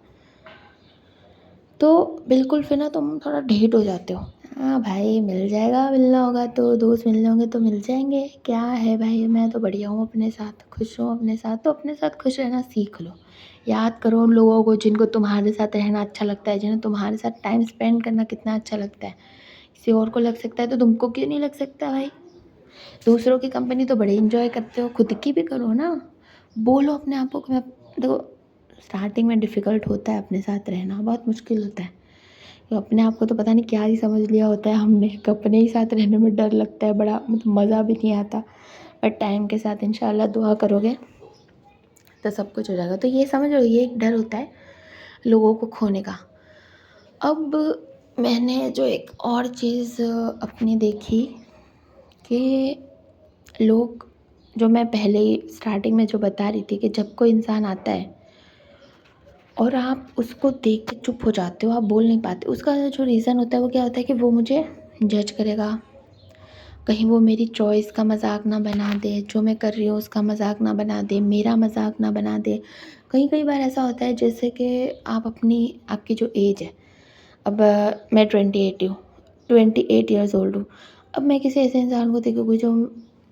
तो बिल्कुल फिर ना तुम थोड़ा ढीठ हो जाते हो। हाँ भाई, मिल जाएगा, मिलना होगा तो दोस्त मिलने होंगे तो मिल जाएँगे। क्या है भाई, मैं तो बढ़िया हूँ अपने साथ, खुश हूँ अपने साथ, तो अपने साथ खुश रहना सीख लो। याद करो उन लोगों को जिनको तुम्हारे साथ रहना अच्छा लगता है, जिन्हें तुम्हारे साथ टाइम स्पेंड करना कितना अच्छा लगता है। किसी और को लग सकता है तो तुमको क्यों नहीं लग सकता भाई? दूसरों की कंपनी तो बड़े एंजॉय करते हो, खुद की भी करो ना। बोलो अपने आप को कि मैं देखो, स्टार्टिंग में डिफ़िकल्ट होता है अपने साथ रहना, बहुत मुश्किल होता है। तो अपने आप को तो पता नहीं क्या ही समझ लिया होता है हमने कि अपने ही साथ रहने में डर लगता है, बड़ा मतलब मज़ा भी नहीं आता। बट टाइम के साथ इंशाल्लाह दुआ करोगे तो सब कुछ हो जाएगा। तो ये समझ लो, ये एक डर होता है लोगों को खोने का। अब मैंने जो एक और चीज़ अपनी देखी कि लोग, जो मैं पहले ही स्टार्टिंग में जो बता रही थी कि जब कोई इंसान आता है और आप उसको देख के चुप हो जाते हो, आप बोल नहीं पाते, उसका जो रीज़न होता है वो क्या होता है कि वो मुझे जज करेगा, कहीं वो मेरी चॉइस का मजाक ना बना दे, जो मैं कर रही हूँ उसका मजाक ना बना दे, मेरा मजाक ना बना दे। कई कई बार ऐसा होता है जैसे कि आपकी जो एज है, अब मैं 28 हूँ, 28 ईयर्स ओल्ड हूँ। अब मैं किसी ऐसे इंसान को देखूँगी जो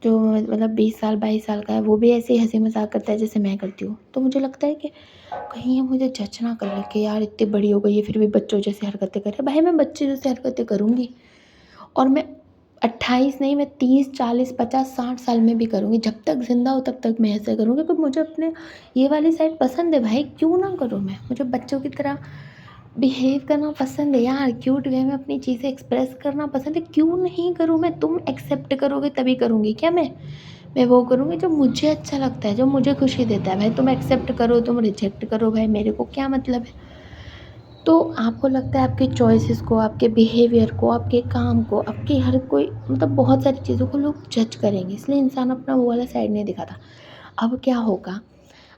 जो मतलब 20 साल 22 साल का है, वो भी ऐसे ही हँसी मज़ाक करता है जैसे मैं करती हूँ। तो मुझे लगता है कि कहीं ये मुझे जज ना कर ले कि यार इतनी बड़ी हो गई है फिर भी बच्चों जैसी हरकतें कर रही है। भाई मैं बच्चे जैसी हरकतें करूँगी, और मैं 28 नहीं, मैं 30 40 50 60 साल में भी करूँगी। जब तक ज़िंदा हूँ तब तक मैं ऐसे करूँगी, क्योंकि मुझे अपने ये वाली साइड पसंद है भाई, क्यों ना करूँ मैं? मुझे बच्चों की तरह बिहेव करना पसंद है यार, क्यूट वे में अपनी चीज़ें एक्सप्रेस करना पसंद है, क्यों नहीं करूँ मैं? तुम एक्सेप्ट करोगे तभी करूँगी क्या मैं? मैं वो करूँगी जो मुझे अच्छा लगता है, जो मुझे खुशी देता है। भाई तुम एक्सेप्ट करो, तुम रिजेक्ट करो, भाई मेरे को क्या मतलब है? तो आपको लगता है आपकी चॉइसेस को, आपके बिहेवियर को, आपके काम को, आपकी हर कोई मतलब बहुत सारी चीज़ों को लोग जज करेंगे, इसलिए इंसान अपना वो वाला साइड नहीं दिखाता। अब क्या होगा,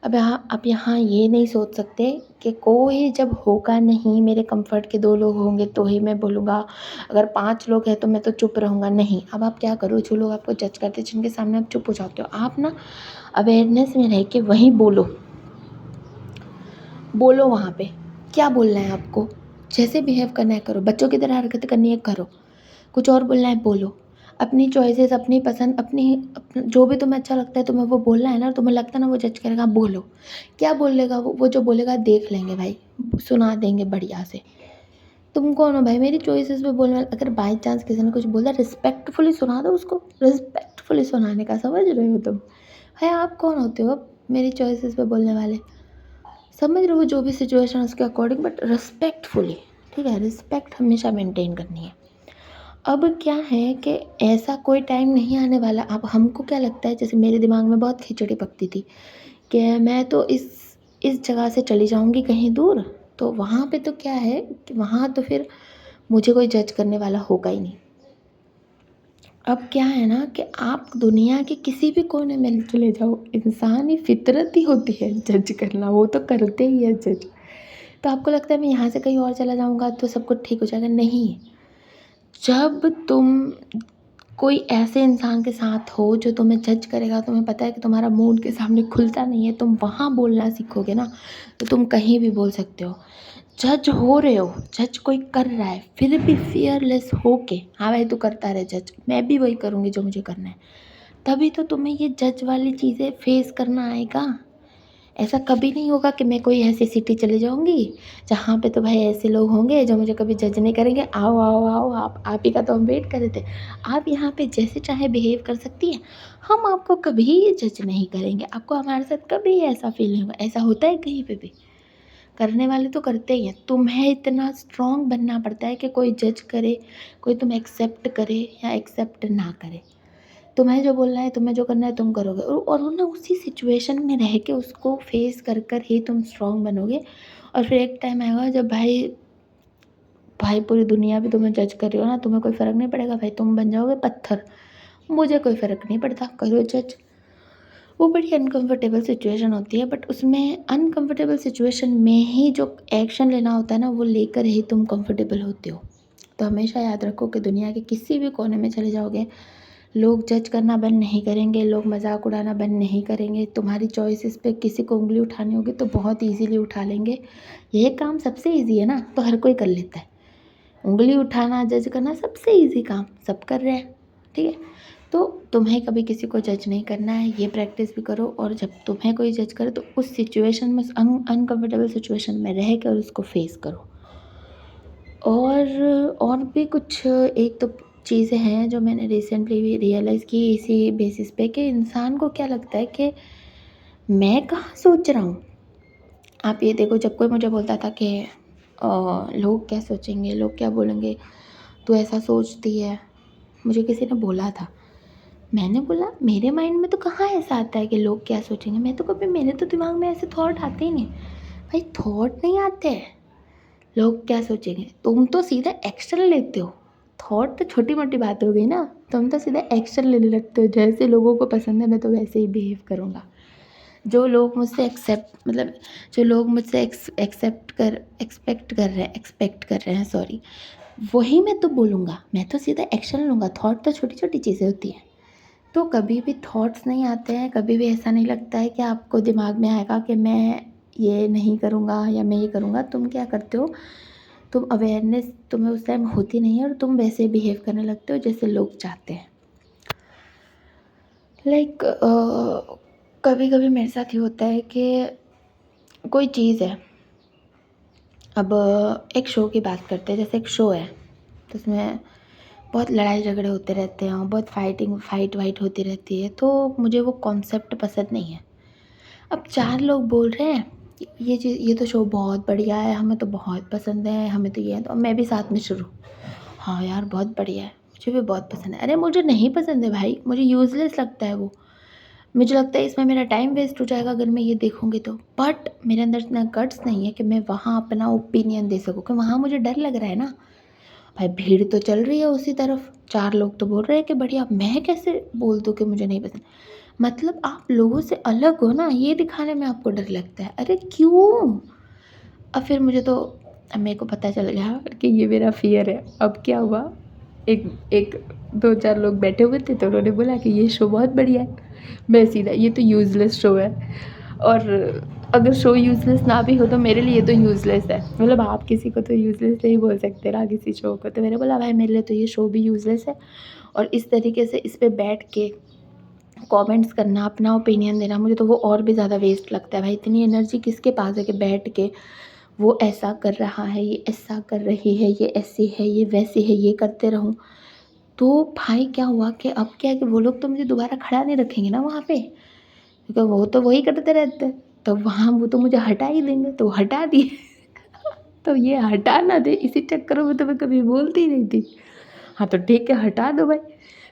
अब यहाँ ये नहीं सोच सकते कि कोई जब होगा नहीं, मेरे कंफर्ट के 2 लोग होंगे तो ही मैं बोलूँगा, अगर 5 लोग हैं तो मैं तो चुप रहूँगा, नहीं। अब आप क्या करो, जो लोग आपको जज करते हैं, जिनके सामने आप चुप हो जाते हो, आप ना अवेयरनेस में रह के वहीं बोलो, बोलो वहाँ पे, क्या बोलना है आपको, जैसे बिहेव करना है करो, बच्चों की तरह हरकत करनी है करो, कुछ और बोलना है बोलो। अपनी चॉइसेस, अपनी पसंद, जो भी तुम्हें अच्छा लगता है तुम्हें वो बोलना है ना, तुम्हें लगता है ना वो जज करेगा, बोलो। क्या बोलेगा वो जो बोलेगा देख लेंगे भाई, सुना देंगे बढ़िया से। तुम कौन हो भाई मेरी चॉइसेस पे बोलने वाला? अगर बाय चांस किसी ने कुछ बोला रिस्पेक्टफुली सुना दो उसको, रिस्पेक्टफुली सुनाने का समझ रहे हो तुम? भाई आप कौन होते हो मेरी चॉइसेस पे बोलने वाले? समझ रहे हो जो भी सिचुएशन उसके अकॉर्डिंग, बट रिस्पेक्टफुली, ठीक है? रिस्पेक्ट हमेशा मेंटेन करनी है। अब क्या है कि ऐसा कोई टाइम नहीं आने वाला। अब हमको क्या लगता है, जैसे मेरे दिमाग में बहुत खिचड़ी पकती थी कि मैं तो इस जगह से चली जाऊँगी कहीं दूर, तो वहाँ पे तो क्या है कि वहाँ तो फिर मुझे कोई जज करने वाला होगा ही नहीं। अब क्या है ना कि आप दुनिया के किसी भी कोने में चले जाओ, इंसानी फितरत ही होती है जज करना, वो तो करते ही है जज। तो आपको लगता है मैं यहाँ से कहीं और चला जाऊँगा तो सब कुछ ठीक हो जाएगा, नहीं। जब तुम कोई ऐसे इंसान के साथ हो जो तुम्हें जज करेगा, तुम्हें पता है कि तुम्हारा मूड के सामने खुलता नहीं है, तुम वहाँ बोलना सीखोगे ना, तो तुम कहीं भी बोल सकते हो। जज हो रहे हो, जज कोई कर रहा है, फिर भी फियरलेस हो के हाँ भाई तू करता रहे जज, मैं भी वही करूँगी जो मुझे करना है, तभी तो तुम्हें ये जज वाली चीज़ें फेस करना आएगा। ऐसा कभी नहीं होगा कि मैं कोई ऐसी सिटी चली जाऊँगी जहाँ पे तो भाई ऐसे लोग होंगे जो मुझे कभी जज नहीं करेंगे, आओ आओ आओ आप ही का तो हम वेट कर रहे थे। आप यहाँ पे जैसे चाहे बिहेव कर सकती हैं, हम आपको कभी जज नहीं करेंगे, आपको हमारे साथ कभी ऐसा फील नहीं होगा। ऐसा होता है कहीं पे भी? करने वाले तो करते ही हैं। तुम्हें इतना स्ट्रॉन्ग बनना पड़ता है कि कोई जज करे, कोई तुम्हें एक्सेप्ट करे या एक्सेप्ट ना करे। तुम्हें जो बोलना है, तुम्हें जो करना है तुम करोगे, और ना उसी सिचुएशन में रह के उसको फेस कर कर ही तुम स्ट्रॉन्ग बनोगे। और फिर एक टाइम आएगा जब भाई भाई पूरी दुनिया भी तुम्हें जज कर रही हो ना, तुम्हें कोई फ़र्क नहीं पड़ेगा भाई, तुम बन जाओगे पत्थर, मुझे कोई फ़र्क नहीं पड़ता, करो जज। वो बड़ी अनकंफर्टेबल सिचुएशन होती है, बट उसमें अनकंफर्टेबल सिचुएशन में ही जो एक्शन लेना होता है ना, वो लेकर ही तुम कंफर्टेबल होते हो। तो हमेशा याद रखो कि दुनिया के किसी भी कोने में चले जाओगे, लोग जज करना बंद नहीं करेंगे, लोग मजाक उड़ाना बंद नहीं करेंगे। तुम्हारी चॉइसेस पे किसी को उंगली उठानी होगी तो बहुत ईजीली उठा लेंगे। यह काम सबसे ईजी है ना, तो हर कोई कर लेता है। उंगली उठाना, जज करना सबसे ईजी काम, सब कर रहे हैं, ठीक है? तो तुम्हें कभी किसी को जज नहीं करना है, ये प्रैक्टिस भी करो। और जब तुम्हें कोई जज करे तो उस सिचुएशन में, अनकंफर्टेबल सिचुएशन में रह कर उसको फेस करो। और भी कुछ एक दो चीज़ें हैं जो मैंने रिसेंटली भी रियलाइज़ की इसी बेसिस पे, कि इंसान को क्या लगता है कि मैं कहाँ सोच रहा हूँ। आप ये देखो, जब कोई मुझे बोलता था कि लोग क्या सोचेंगे, लोग क्या बोलेंगे, तू ऐसा सोचती है, मुझे किसी ने बोला था। मैंने बोला मेरे माइंड में तो कहाँ ऐसा आता है कि लोग क्या सोचेंगे, मैं तो कभी, मेरे तो दिमाग में ऐसे थॉट आते ही नहीं। भाई थॉट नहीं आते हैं, लोग क्या सोचेंगे, तुम तो सीधा एक्शन लेते हो। थॉट तो छोटी मोटी बात हो गई ना, तुम तो सीधा एक्शन लेने लगते हो, जैसे लोगों को पसंद है मैं तो वैसे ही बिहेव करूँगा। जो लोग मुझसे जो लोग मुझसे एक्सपेक्ट कर रहे हैं, सॉरी, वही मैं तो बोलूँगा, मैं तो सीधा एक्शन लूँगा। थॉट तो छोटी छोटी चीज़ें होती हैं। तो कभी भी थॉट्स नहीं आते हैं, कभी भी ऐसा नहीं लगता है कि आपको दिमाग में आएगा कि मैं ये नहीं करूँगा या मैं ये करूँगा। तुम क्या करते हो, तुम अवेयरनेस तुम्हें उस टाइम होती नहीं है और तुम वैसे बिहेव करने लगते हो जैसे लोग चाहते हैं। लाइक कभी कभी मेरे साथ ये होता है कि कोई चीज़ है, अब एक शो की बात करते हैं। जैसे एक शो है तो उसमें बहुत लड़ाई झगड़े होते रहते हैं और बहुत फाइट वाइट होती रहती है, तो मुझे वो कॉन्सेप्ट पसंद नहीं है। अब 4 लोग बोल रहे हैं ये तो शो बहुत बढ़िया है, हमें तो बहुत पसंद है, हमें तो ये है, तो मैं भी साथ में शुरू, हाँ यार बहुत बढ़िया है, मुझे भी बहुत पसंद है। अरे मुझे नहीं पसंद है भाई, मुझे यूज़लेस लगता है वो। मुझे लगता है इसमें मेरा टाइम वेस्ट हो जाएगा अगर मैं ये देखूँगी तो। बट मेरे अंदर इतना गट्स नहीं है कि मैं वहाँ अपना ओपिनियन दे सकूँ, कि वहाँ मुझे डर लग रहा है ना। भाई भीड़ तो चल रही है उसी तरफ, 4 लोग तो बोल रहे हैं कि बढ़िया, मैं कैसे बोल दूँ कि मुझे नहीं पसंद। मतलब आप लोगों से अलग हो ना, ये दिखाने में आपको डर लगता है। अरे क्यों? अब फिर मुझे तो, अब मेरे को पता चल गया कि ये मेरा फ़ियर है। अब क्या हुआ, एक एक 2-4 लोग बैठे हुए थे तो उन्होंने बोला कि ये शो बहुत बढ़िया है। मैं सीधा, ये तो यूज़लेस शो है, और अगर शो यूज़लेस ना भी हो तो मेरे लिए तो यूज़लेस है। मतलब आप किसी को तो यूज़लेस नहीं बोल सकते ना किसी शो को। तो मैंने बोला भाई मेरे लिए तो ये शो भी यूज़लेस है, और इस तरीके से इस पे बैठ के कमेंट्स करना, अपना ओपिनियन देना, मुझे तो वो और भी ज़्यादा वेस्ट लगता है। भाई इतनी एनर्जी किसके पास है कि बैठ के वो ऐसा कर रहा है, ये ऐसा कर रही है, ये ऐसी है, ये वैसी है, ये करते रहूँ। तो भाई क्या हुआ कि अब क्या है कि वो लोग तो मुझे दोबारा खड़ा नहीं रखेंगे ना वहाँ पे, क्योंकि वो तो वही करते रहते हैं। तो वहाँ वो तो मुझे हटा ही देंगे, तो हटा दिए। तो ये हटा ना दे इसी चक्करों में तो मैं कभी बोलती ही नहीं थी। हाँ, तो ठीक है हटा दो भाई,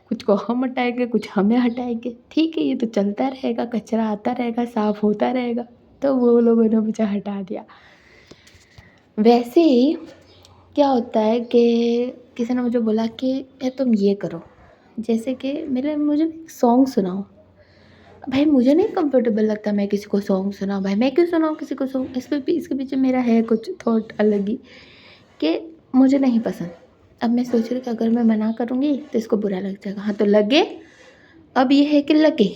कुछ को हम हटाएँगे, कुछ हमें हटाएँगे। ठीक है, ये तो चलता रहेगा, कचरा आता रहेगा, साफ़ होता रहेगा। तो वो लोगों ने मुझे हटा दिया। वैसे ही क्या होता है कि किसी ने मुझे बोला कि यार तुम ये करो, जैसे कि मुझे सॉन्ग सुनाओ। भाई मुझे नहीं कंफर्टेबल लगता मैं किसी को सॉन्ग सुनाऊँ, भाई मैं क्यों सुनाऊँ किसी को सॉन्ग? इसके पीछे मेरा है कुछ थॉट अलग ही कि मुझे नहीं पसंद। अब मैं सोच रही हूँ कि अगर मैं मना करूँगी तो इसको बुरा लग जाएगा। हाँ, तो लगे, अब ये है कि लगे।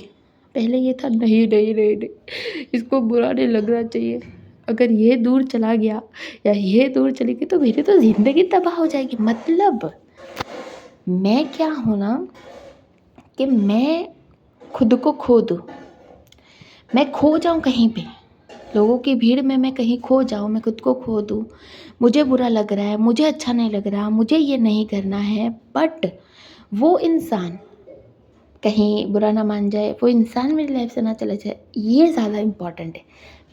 पहले ये था नहीं, नहीं, नहीं, नहीं, इसको बुरा नहीं लगना चाहिए। अगर ये दूर चला गया या ये दूर चली गई तो मेरी तो ज़िंदगी तबाह हो जाएगी। मतलब मैं क्या हूँ ना कि मैं खुद को खो दूँ, मैं खो जाऊँ कहीं पे, लोगों की भीड़ में मैं कहीं खो जाऊँ, मैं खुद को खो दूँ। मुझे बुरा लग रहा है, मुझे अच्छा नहीं लग रहा, मुझे ये नहीं करना है, बट वो इंसान कहीं बुरा ना मान जाए, वो इंसान मेरी लाइफ से ना चला जाए, ये ज़्यादा इम्पॉर्टेंट है।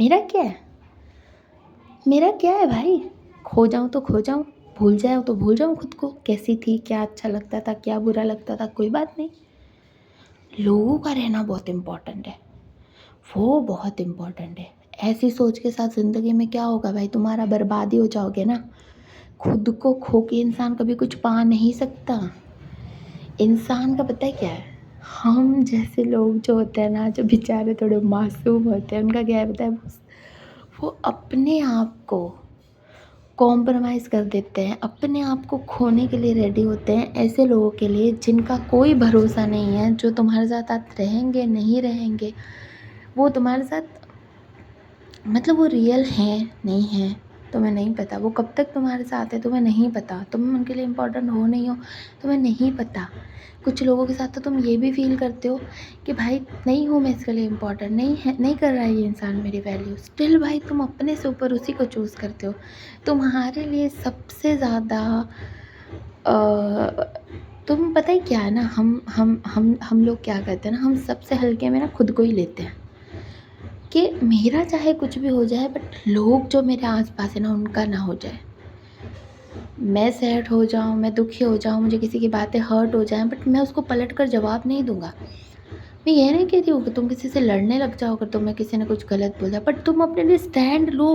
मेरा क्या है, मेरा क्या है भाई, खो जाऊँ तो खो जाऊँ, भूल जाऊँ तो भूल जाऊँ खुद को, कैसी थी, क्या अच्छा लगता था, क्या बुरा लगता था, कोई बात नहीं। लोगों का रहना बहुत इम्पॉर्टेंट है, वो बहुत इम्पॉर्टेंट है। ऐसी सोच के साथ ज़िंदगी में क्या होगा भाई, तुम्हारा बर्बादी हो जाओगे ना। खुद को खो के इंसान कभी कुछ पा नहीं सकता। इंसान का पता है क्या है, हम जैसे लोग जो होते हैं ना, जो बेचारे थोड़े मासूम होते हैं, उनका क्या है पता है, वो अपने आप को कॉम्प्रोमाइज़ कर देते हैं, अपने आप को खोने के लिए रेडी होते हैं ऐसे लोगों के लिए जिनका कोई भरोसा नहीं है, जो तुम्हारे साथ आज रहेंगे नहीं रहेंगे, वो तुम्हारे साथ मतलब वो रियल हैं नहीं हैं तुम्हें नहीं पता, वो कब तक तुम्हारे साथ है तुम्हें नहीं पता, तुम उनके लिए इम्पोर्टेंट हो नहीं हो तुम्हें नहीं पता। कुछ लोगों के साथ तो तुम ये भी फील करते हो कि भाई नहीं हूँ मैं इसके लिए इम्पोर्टेंट, नहीं है, नहीं कर रहा है ये इंसान मेरी वैल्यू, स्टिल भाई तुम अपने से ऊपर उसी को चूज़ करते हो। तुम्हारे लिए सबसे ज़्यादा तुम पता है क्या है ना, हम लोग क्या करते हैं ना, हम सबसे हल्के में ना खुद को ही लेते हैं कि मेरा चाहे कुछ भी हो जाए बट लोग जो मेरे आसपास है ना उनका ना हो जाए। मैं सैड हो जाऊँ, मैं दुखी हो जाऊँ, मुझे किसी की बातें हर्ट हो जाएँ, बट मैं उसको पलट कर जवाब नहीं दूँगा। मैं ये नहीं कह रही हूँ कि तुम किसी से लड़ने लग जाओ अगर तुम्हें किसी ने कुछ गलत बोला, बट तुम अपने लिए स्टैंड लो।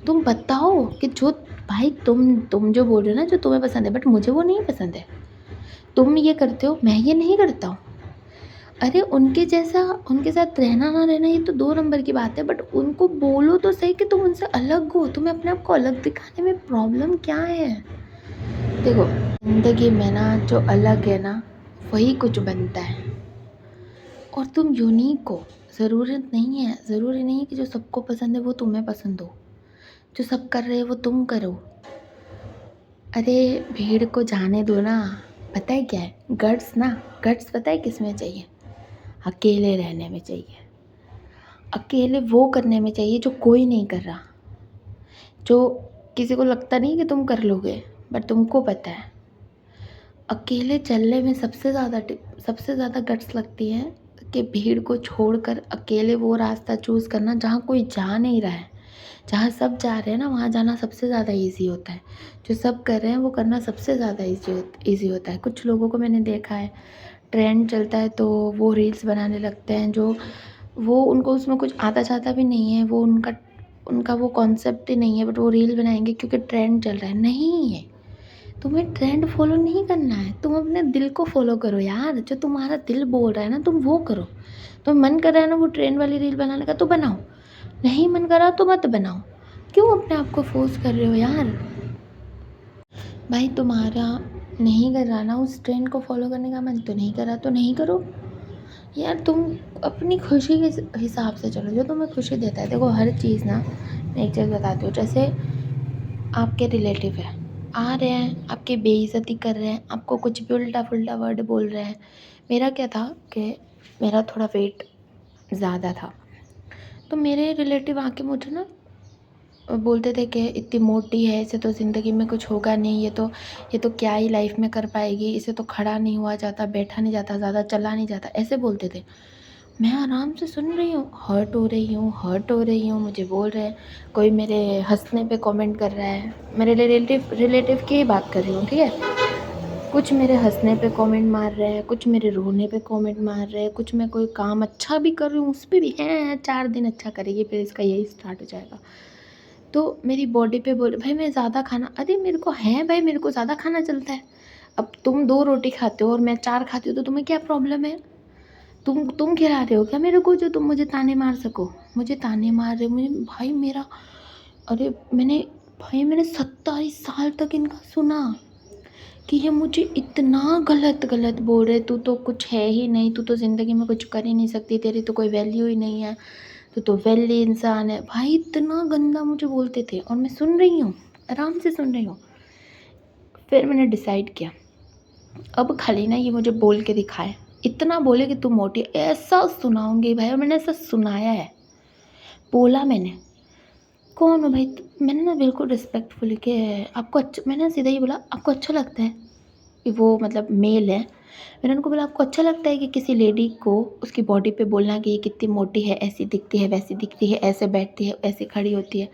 तुम बताओ कि जो भाई तुम जो बोल रहे हो ना जो तुम्हें पसंद है बट मुझे वो नहीं पसंद है। तुम ये करते हो, मैं ये नहीं करता हूँ। अरे उनके जैसा उनके साथ रहना ना रहना ये तो 2 नंबर की बात है, बट उनको बोलो तो सही कि तुम उनसे अलग हो, तुम्हें अपने आप को अलग दिखाने में प्रॉब्लम क्या है? देखो, ज़िंदगी में ना जो अलग है ना वही कुछ बनता है, और तुम यूनिक हो। ज़रूरी नहीं है कि जो सबको पसंद है वो तुम्हें पसंद हो, जो सब कर रहे हैं वो तुम करो। अरे भीड़ को जाने दो ना। पता है क्या है, गट्स पता है किस में चाहिए? अकेले रहने में चाहिए, अकेले वो करने में चाहिए जो कोई नहीं कर रहा, जो किसी को लगता नहीं कि तुम कर लोगे बट तुमको पता है। अकेले चलने में सबसे ज़्यादा गट्स लगती है कि भीड़ को छोड़कर अकेले वो रास्ता चूज़ करना जहाँ कोई जा नहीं रहा है। जहाँ सब जा रहे हैं ना वहाँ जाना सबसे ज़्यादा ईज़ी होता है। जो सब कर रहे हैं वो करना सबसे ज़्यादा ईज़ी होता है। कुछ लोगों को मैंने देखा है, ट्रेंड चलता है तो वो रील्स बनाने लगते हैं, जो वो उनको उसमें कुछ आता-जाता भी नहीं है, वो उनका उनका वो कॉन्सेप्ट ही नहीं है, बट वो रील बनाएँगे क्योंकि ट्रेंड चल रहा है। नहीं है, तुम्हें ट्रेंड फॉलो नहीं करना है, तुम अपने दिल को फॉलो करो यार, जो तुम्हारा दिल बोल रहा है ना तुम वो करो। तुम्हें मन कर रहा है ना वो ट्रेंड वाली रील बनाने का तो बनाओ, नहीं मन कर रहा तो मत बनाओ। क्यों अपने आप को फोर्स कर रहे हो यार? भाई तुम्हारा नहीं कर रहा ना उस ट्रेंड को फॉलो करने का मन, तो नहीं कर रहा तो नहीं करो यार। तुम अपनी खुशी के हिसाब से चलो, जो तुम्हें खुशी देता है। देखो हर चीज़ ना, मैं एक चीज़ बताती हूँ, जैसे आपके रिलेटिव है, आ रहे हैं आपकी बेइज्जती कर रहे हैं, आपको कुछ भी उल्टा फुल्टा वर्ड बोल रहे हैं। मेरा क्या था कि मेरा थोड़ा वेट ज़्यादा था, तो मेरे रिलेटिव आके मुझे ना बोलते थे कि इतनी मोटी है, इसे तो ज़िंदगी में कुछ होगा नहीं, ये तो क्या ही लाइफ में कर पाएगी, इसे तो खड़ा नहीं हुआ जाता, बैठा नहीं जाता, ज़्यादा चला नहीं जाता, ऐसे बोलते थे। मैं आराम से सुन रही हूँ, हर्ट हो रही हूँ, मुझे बोल रहे हैं, कोई मेरे हँसने पे कमेंट कर रहा है, मेरे रिलेटिव की ही बात कर रही हूँ, ठीक है। कुछ मेरे हँसने पे कमेंट मार रहे हैं, कुछ मेरे रोने पे कमेंट मार रहे हैं, कुछ मैं कोई काम अच्छा भी कर रही हूँ उस पे भी हैं 4 दिन अच्छा करेगी फिर इसका यही स्टार्ट हो जाएगा। तो मेरी बॉडी पे बोले भाई मैं ज़्यादा खाना, अरे मेरे को है भाई, मेरे को ज़्यादा खाना चलता है। अब तुम 2 रोटी खाते हो और मैं 4 खाती हूँ तो तुम्हें क्या प्रॉब्लम है? तुम खिला रहे हो क्या मेरे को जो तुम मुझे ताने मार सको? मुझे ताने मार रहे हो, मुझे भाई मेरा, अरे मैंने 27 साल तक इनका सुना कि ये मुझे इतना गलत बोल रहे, तू तो कुछ है ही नहीं, तू तो ज़िंदगी में कुछ कर ही नहीं सकती, तेरी तो कोई वैल्यू ही नहीं है, तू तो वेली इंसान है। भाई इतना गंदा मुझे बोलते थे और मैं सुन रही हूँ, आराम से सुन रही हूँ। फिर मैंने डिसाइड किया, अब खाली ना ये मुझे बोल के दिखाए, इतना बोले कि तू मोटी, ऐसा सुनाऊंगी भाई। और मैंने ऐसा सुनाया है, बोला मैंने, कौन हो भाई? मैंने ना बिल्कुल रिस्पेक्टफुली कि आपको अच्छा, मैंने सीधा ही बोला आपको अच्छा लगता है, वो मतलब मेल है। मैंने उनको बोला आपको अच्छा लगता है कि किसी लेडी को उसकी बॉडी पे बोलना कि ये कितनी मोटी है, ऐसी दिखती है, वैसी दिखती है, ऐसे बैठती है, ऐसे खड़ी होती है।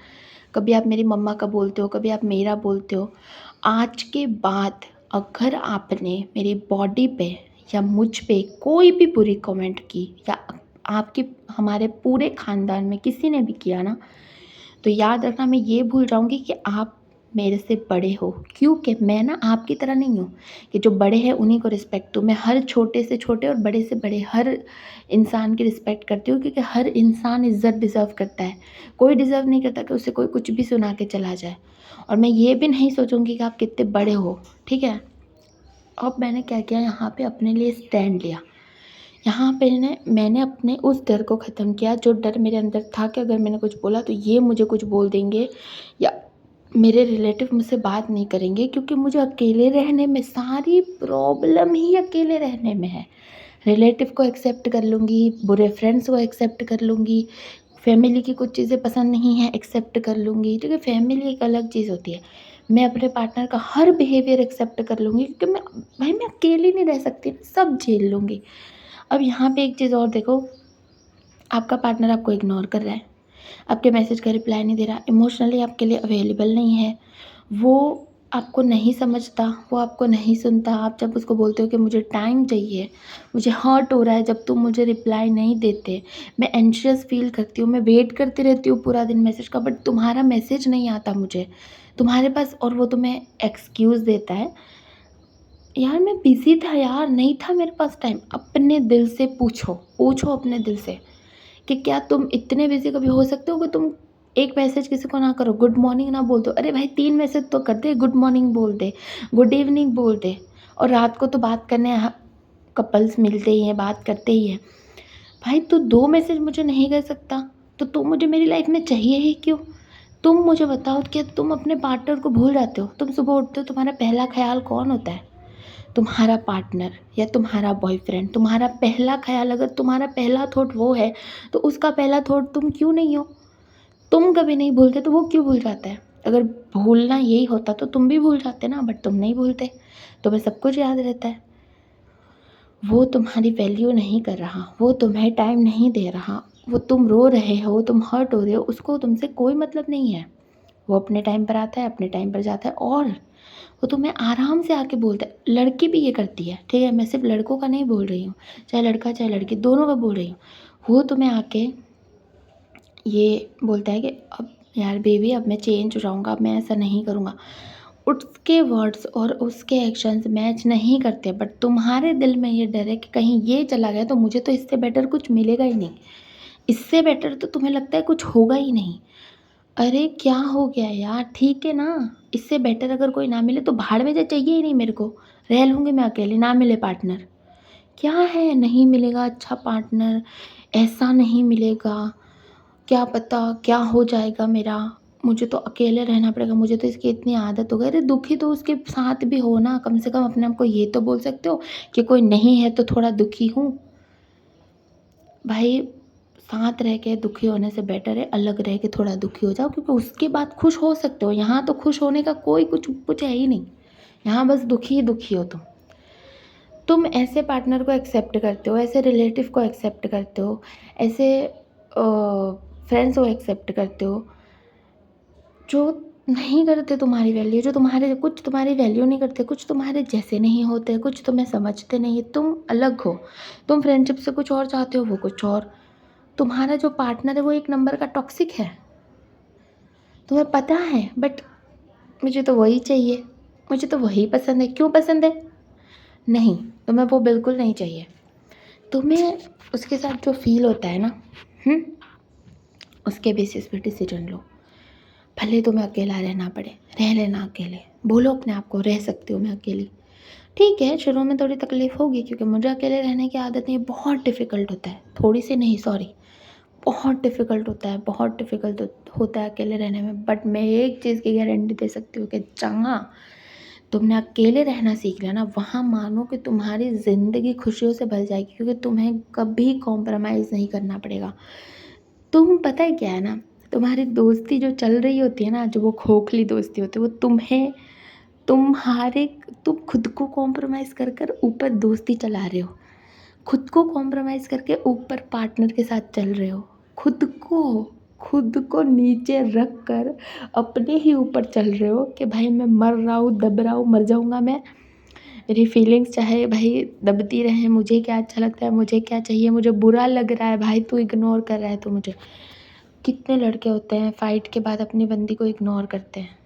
कभी आप मेरी मम्मा का बोलते हो, कभी आप मेरा बोलते हो। आज के बाद अगर आपने मेरी बॉडी पे या मुझ पे कोई भी बुरी कमेंट की, या आपके हमारे पूरे ख़ानदान में किसी ने भी किया ना, तो याद रखना मैं ये भूल जाऊँगी कि आप मेरे से बड़े हो, क्योंकि मैं ना आपकी तरह नहीं हूँ कि जो बड़े हैं उन्हीं को रिस्पेक्ट दूँ। मैं हर छोटे से छोटे और बड़े से बड़े हर इंसान की रिस्पेक्ट करती हूँ, क्योंकि हर इंसान इज़्ज़त डिज़र्व करता है। कोई डिज़र्व नहीं करता कि उसे कोई कुछ भी सुना के चला जाए। और मैं ये भी नहीं सोचूँगी कि आप कितने बड़े हो, ठीक है। अब मैंने क्या किया, यहाँ पे अपने लिए स्टैंड लिया। यहाँ पे मैंने अपने उस डर को ख़त्म किया, जो डर मेरे अंदर था कि अगर मैंने कुछ बोला तो ये मुझे कुछ बोल देंगे, या मेरे रिलेटिव मुझसे बात नहीं करेंगे, क्योंकि मुझे अकेले रहने में सारी प्रॉब्लम ही अकेले रहने में है। रिलेटिव को एक्सेप्ट कर लूँगी, बुरे फ्रेंड्स को एक्सेप्ट कर लूँगी, फैमिली की कुछ चीज़ें पसंद नहीं है एक्सेप्ट कर लूँगी, ठीक है। फैमिली एक अलग चीज़ होती है। मैं अपने पार्टनर का हर बिहेवियर एक्सेप्ट कर लूँगी, क्योंकि मैं अकेली नहीं रह सकती, सब झेल लूँगी। अब यहाँ पे एक चीज़ और देखो, आपका पार्टनर आपको इग्नोर कर रहा है, आपके मैसेज का रिप्लाई नहीं दे रहा, इमोशनली आपके लिए अवेलेबल नहीं है, वो आपको नहीं समझता, वो आपको नहीं सुनता। आप जब उसको बोलते हो कि मुझे टाइम चाहिए, मुझे हर्ट हो रहा है जब तुम मुझे रिप्लाई नहीं देते, मैं एंशियस फ़ील करती हूँ, मैं वेट करती रहती हूँ पूरा दिन मैसेज का, बट तुम्हारा मैसेज नहीं आता मुझे, तुम्हारे पास, और वो तुम्हें एक्सक्यूज़ देता है, यार मैं बिज़ी था यार, नहीं था मेरे पास टाइम। अपने दिल से पूछो अपने दिल से कि क्या तुम इतने बिज़ी कभी हो सकते हो कि तुम एक मैसेज किसी को ना करो, गुड मॉर्निंग ना बोल दो? अरे भाई 3 मैसेज तो कर दे, गुड मॉर्निंग बोल दे, गुड इवनिंग बोल दे। और रात को तो बात करने कपल्स मिलते ही हैं, बात करते ही हैं। भाई तू 2 मैसेज मुझे नहीं कर सकता, तो तुम मुझे मेरी लाइफ़ में चाहिए ही क्यों? तुम मुझे बताओ, क्या तुम अपने पार्टनर को भूल जाते हो? तुम सुबह उठते हो, तुम्हारा पहला ख़्याल कौन होता है? तुम्हारा पार्टनर या तुम्हारा बॉयफ्रेंड। तुम्हारा पहला ख़्याल, अगर तुम्हारा पहला थॉट वो है, तो उसका पहला थॉट तुम क्यों नहीं हो? तुम कभी नहीं भूलते तो वो क्यों भूल जाता है? अगर भूलना यही होता तो तुम भी भूल जाते ना, बट तुम नहीं भूलते, तुम्हें सब कुछ याद रहता है। वो तुम्हारी वैल्यू नहीं कर रहा, वो तुम्हें टाइम नहीं दे रहा, वो तुम रो रहे हो, तुम हर्ट हो रहे हो, उसको तुमसे कोई मतलब नहीं है। वो अपने टाइम पर आता है, अपने टाइम पर जाता है, और वो तुम्हें आराम से आके बोलता है। लड़की भी ये करती है, ठीक है, मैं सिर्फ लड़कों का नहीं बोल रही हूँ, चाहे लड़का चाहे लड़की, दोनों का बोल रही हूँ। वो तुम्हें आके ये बोलता है कि अब यार बेबी, अब मैं चेंज हो जाऊँगा, अब मैं ऐसा नहीं करूँगा। उसके वर्ड्स और उसके एक्शंस मैच नहीं करते, बट तुम्हारे दिल में ये डर है कि कहीं ये चला गया तो मुझे तो इससे बेटर कुछ मिलेगा ही नहीं, इससे बेटर तो तुम्हें लगता है कुछ होगा ही नहीं। अरे क्या हो गया यार, ठीक है ना, इससे बेटर अगर कोई ना मिले तो भाड़ में जाए, चाहिए ही नहीं मेरे को, रह लूँगी मैं अकेले, ना मिले पार्टनर। क्या है, नहीं मिलेगा अच्छा पार्टनर, ऐसा नहीं मिलेगा, क्या पता क्या हो जाएगा मेरा, मुझे तो अकेले रहना पड़ेगा, मुझे तो इसकी इतनी आदत हो गई। अरे दुखी तो उसके साथ भी हो ना, कम से कम अपने आप को ये तो बोल सकते हो कि कोई नहीं है तो थोड़ा दुखी हूँ। भाई साथ रह के दुखी होने से बेटर है अलग रह के थोड़ा दुखी हो जाओ, क्योंकि उसके बाद खुश हो सकते हो। यहाँ तो खुश होने का कोई कुछ है ही नहीं, यहाँ बस दुखी ही दुखी हो तुम ऐसे पार्टनर को एक्सेप्ट करते हो, ऐसे रिलेटिव को एक्सेप्ट करते हो, ऐसे फ्रेंड्स को एक्सेप्ट करते हो जो नहीं करते तुम्हारी वैल्यू, जो कुछ तुम्हारी वैल्यू नहीं करते, कुछ तुम्हारे जैसे नहीं होते, कुछ तुम्हें समझते नहीं, तुम अलग हो, तुम फ्रेंडशिप से कुछ और चाहते हो, वो कुछ और। तुम्हारा जो पार्टनर है वो एक नंबर का टॉक्सिक है, तुम्हें पता है, बट मुझे तो वही चाहिए, मुझे तो वही पसंद है। क्यों पसंद है? नहीं, तुम्हें वो बिल्कुल नहीं चाहिए। तुम्हें उसके साथ जो फील होता है ना, उसके बेसिस पे डिसीजन लो। भले तुम्हें अकेला रहना पड़े, रह लेना अकेले, बोलो अपने आप को रह सकती हूँ मैं अकेली। ठीक है, शुरू में थोड़ी तकलीफ़ होगी, क्योंकि मुझे अकेले रहने की आदत नहीं है, बहुत डिफ़िकल्ट होता है, थोड़ी सी नहीं सॉरी, बहुत डिफ़िकल्ट होता है, बहुत डिफ़िकल्ट होता है अकेले रहने में। बट मैं एक चीज़ की गारंटी दे सकती हूँ कि जहाँ तुमने अकेले रहना सीख लिया ना, वहाँ मानो कि तुम्हारी ज़िंदगी खुशियों से भर जाएगी, क्योंकि तुम्हें कभी कॉम्प्रोमाइज़ नहीं करना पड़ेगा। तुम पता है क्या है ना, तुम्हारी दोस्ती जो चल रही होती है ना, जो वो खोखली दोस्ती होती है, वो तुम खुद को कॉम्प्रोमाइज़ कर ऊपर दोस्ती चला रहे हो, खुद को कॉम्प्रोमाइज़ करके ऊपर पार्टनर के साथ चल रहे हो, खुद को नीचे रख कर अपने ही ऊपर चल रहे हो कि भाई मैं मर रहा हूँ, दब रहा हूँ, मर जाऊँगा मैं, मेरी फीलिंग्स चाहे भाई दबती रहें, मुझे क्या अच्छा लगता है, मुझे क्या चाहिए, मुझे बुरा लग रहा है भाई तू इग्नोर कर रहा है तो मुझे। कितने लड़के होते हैं फ़ाइट के बाद अपनी बंदी को इग्नोर करते हैं,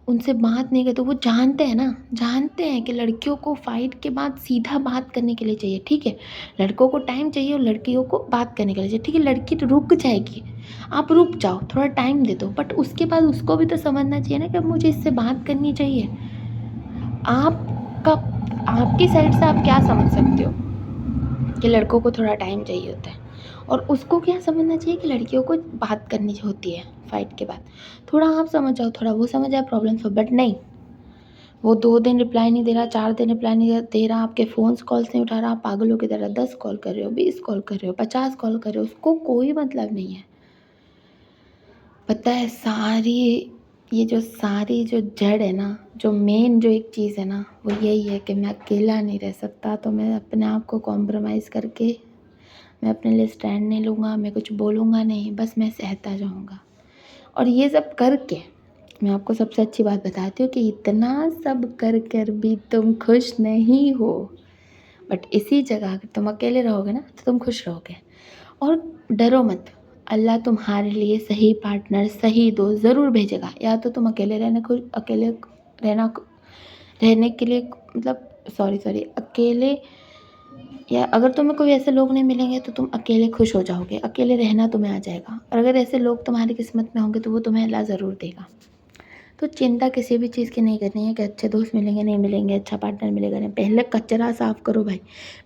उनसे बात नहीं करते। वो जानते हैं ना, जानते हैं कि लड़कियों को फ़ाइट के बाद सीधा बात करने के लिए चाहिए, ठीक है। लड़कों को टाइम चाहिए और लड़कियों को बात करने के लिए चाहिए, ठीक है। लड़की तो रुक जाएगी, आप रुक जाओ, थोड़ा टाइम दे दो, बट उसके बाद उसको भी तो समझना चाहिए ना कि अब मुझे इससे बात करनी चाहिए। आपका आपकी साइड से आप क्या समझ सकते हो कि लड़कों को थोड़ा टाइम चाहिए होता है, और उसको क्या समझना चाहिए कि लड़कियों को बात करनी होती है फ़ाइट के बाद। थोड़ा आप समझ जाओ, थोड़ा वो समझ जाए प्रॉब्लम सॉल्व। बट नहीं, वो 2 दिन रिप्लाई नहीं दे रहा, 4 दिन रिप्लाई नहीं दे रहा, आपके फ़ोन्स कॉल्स नहीं उठा रहा, आप पागलों की तरह 10 कॉल कर रहे हो, 20 कॉल कर रहे हो, 50 कॉल कर रहे हो, उसको कोई मतलब नहीं है। पता है सारी जो जड़ है ना, जो मेन जो एक चीज़ है ना, वो यही है कि मैं अकेला नहीं रह सकता, तो मैं अपने आप को कॉम्प्रोमाइज़ करके मैं अपने लिए स्टैंड नहीं लूँगा, मैं कुछ बोलूँगा नहीं, बस मैं सहता जाऊँगा। और ये सब करके मैं आपको सबसे अच्छी बात बताती हूँ कि इतना सब कर कर भी तुम खुश नहीं हो। बट इसी जगह अगर तुम अकेले रहोगे ना, तो तुम खुश रहोगे। और डरो मत, अल्लाह तुम्हारे लिए सही पार्टनर, सही दोस्त ज़रूर भेजेगा। या तो तुम अकेले रहने के लिए मतलब सॉरी अकेले, या अगर तुम्हें कोई ऐसे लोग नहीं मिलेंगे तो तुम अकेले खुश हो जाओगे, अकेले रहना तुम्हें आ जाएगा। और अगर ऐसे लोग तुम्हारी किस्मत में होंगे तो वो तुम्हें अल्लाह ज़रूर देगा। तो चिंता किसी भी चीज़ की नहीं करनी है कि अच्छे दोस्त मिलेंगे नहीं मिलेंगे, अच्छा पार्टनर मिलेगा नहीं। पहले कचरा साफ़ करो भाई,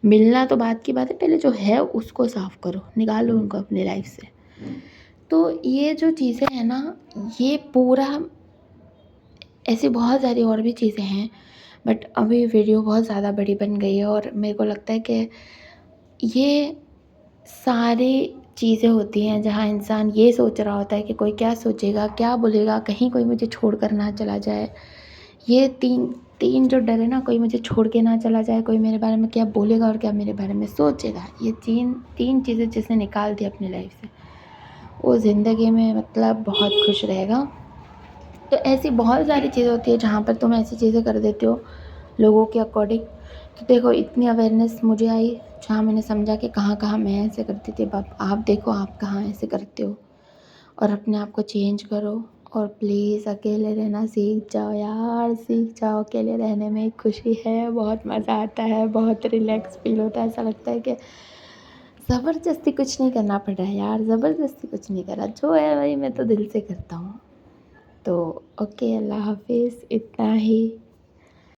मिलना तो बात की बात है, पहले जो है उसको साफ़ करो, निकालो उनको अपनी लाइफ से। तो ये जो चीज़ें हैं ना, ये पूरा ऐसी बहुत सारी और भी चीज़ें हैं, बट अभी वीडियो बहुत ज़्यादा बड़ी बन गई है और मेरे को लगता है कि ये सारी चीज़ें होती हैं जहाँ इंसान ये सोच रहा होता है कि कोई क्या सोचेगा, क्या बोलेगा, कहीं कोई मुझे छोड़ कर ना चला जाए। ये तीन जो डर है ना, कोई मुझे छोड़ के ना चला जाए, कोई मेरे बारे में क्या बोलेगा और क्या मेरे बारे में सोचेगा, ये तीन चीज़ें जिसने निकाल दी अपनी लाइफ से, वो ज़िंदगी में मतलब बहुत खुश रहेगा। तो ऐसी बहुत सारी चीज़ें होती है जहाँ पर तुम ऐसी चीज़ें कर देते हो लोगों के अकॉर्डिंग। तो देखो, इतनी अवेयरनेस मुझे आई जहाँ मैंने समझा कि कहाँ मैं ऐसे करती थी। आप देखो आप कहाँ ऐसे करते हो, और अपने आप को चेंज करो। और प्लीज़ अकेले रहना सीख जाओ यार, सीख जाओ। अकेले रहने में एक खुशी है, बहुत मज़ा आता है, बहुत रिलैक्स फील होता है। ऐसा लगता है कि ज़बरदस्ती कुछ नहीं करना पड़ रहा है यार, ज़बरदस्ती कुछ नहीं करा, जो है वही मैं तो दिल से करता हूँ। तो ओके, अल्लाह हाफिज़, इतना ही।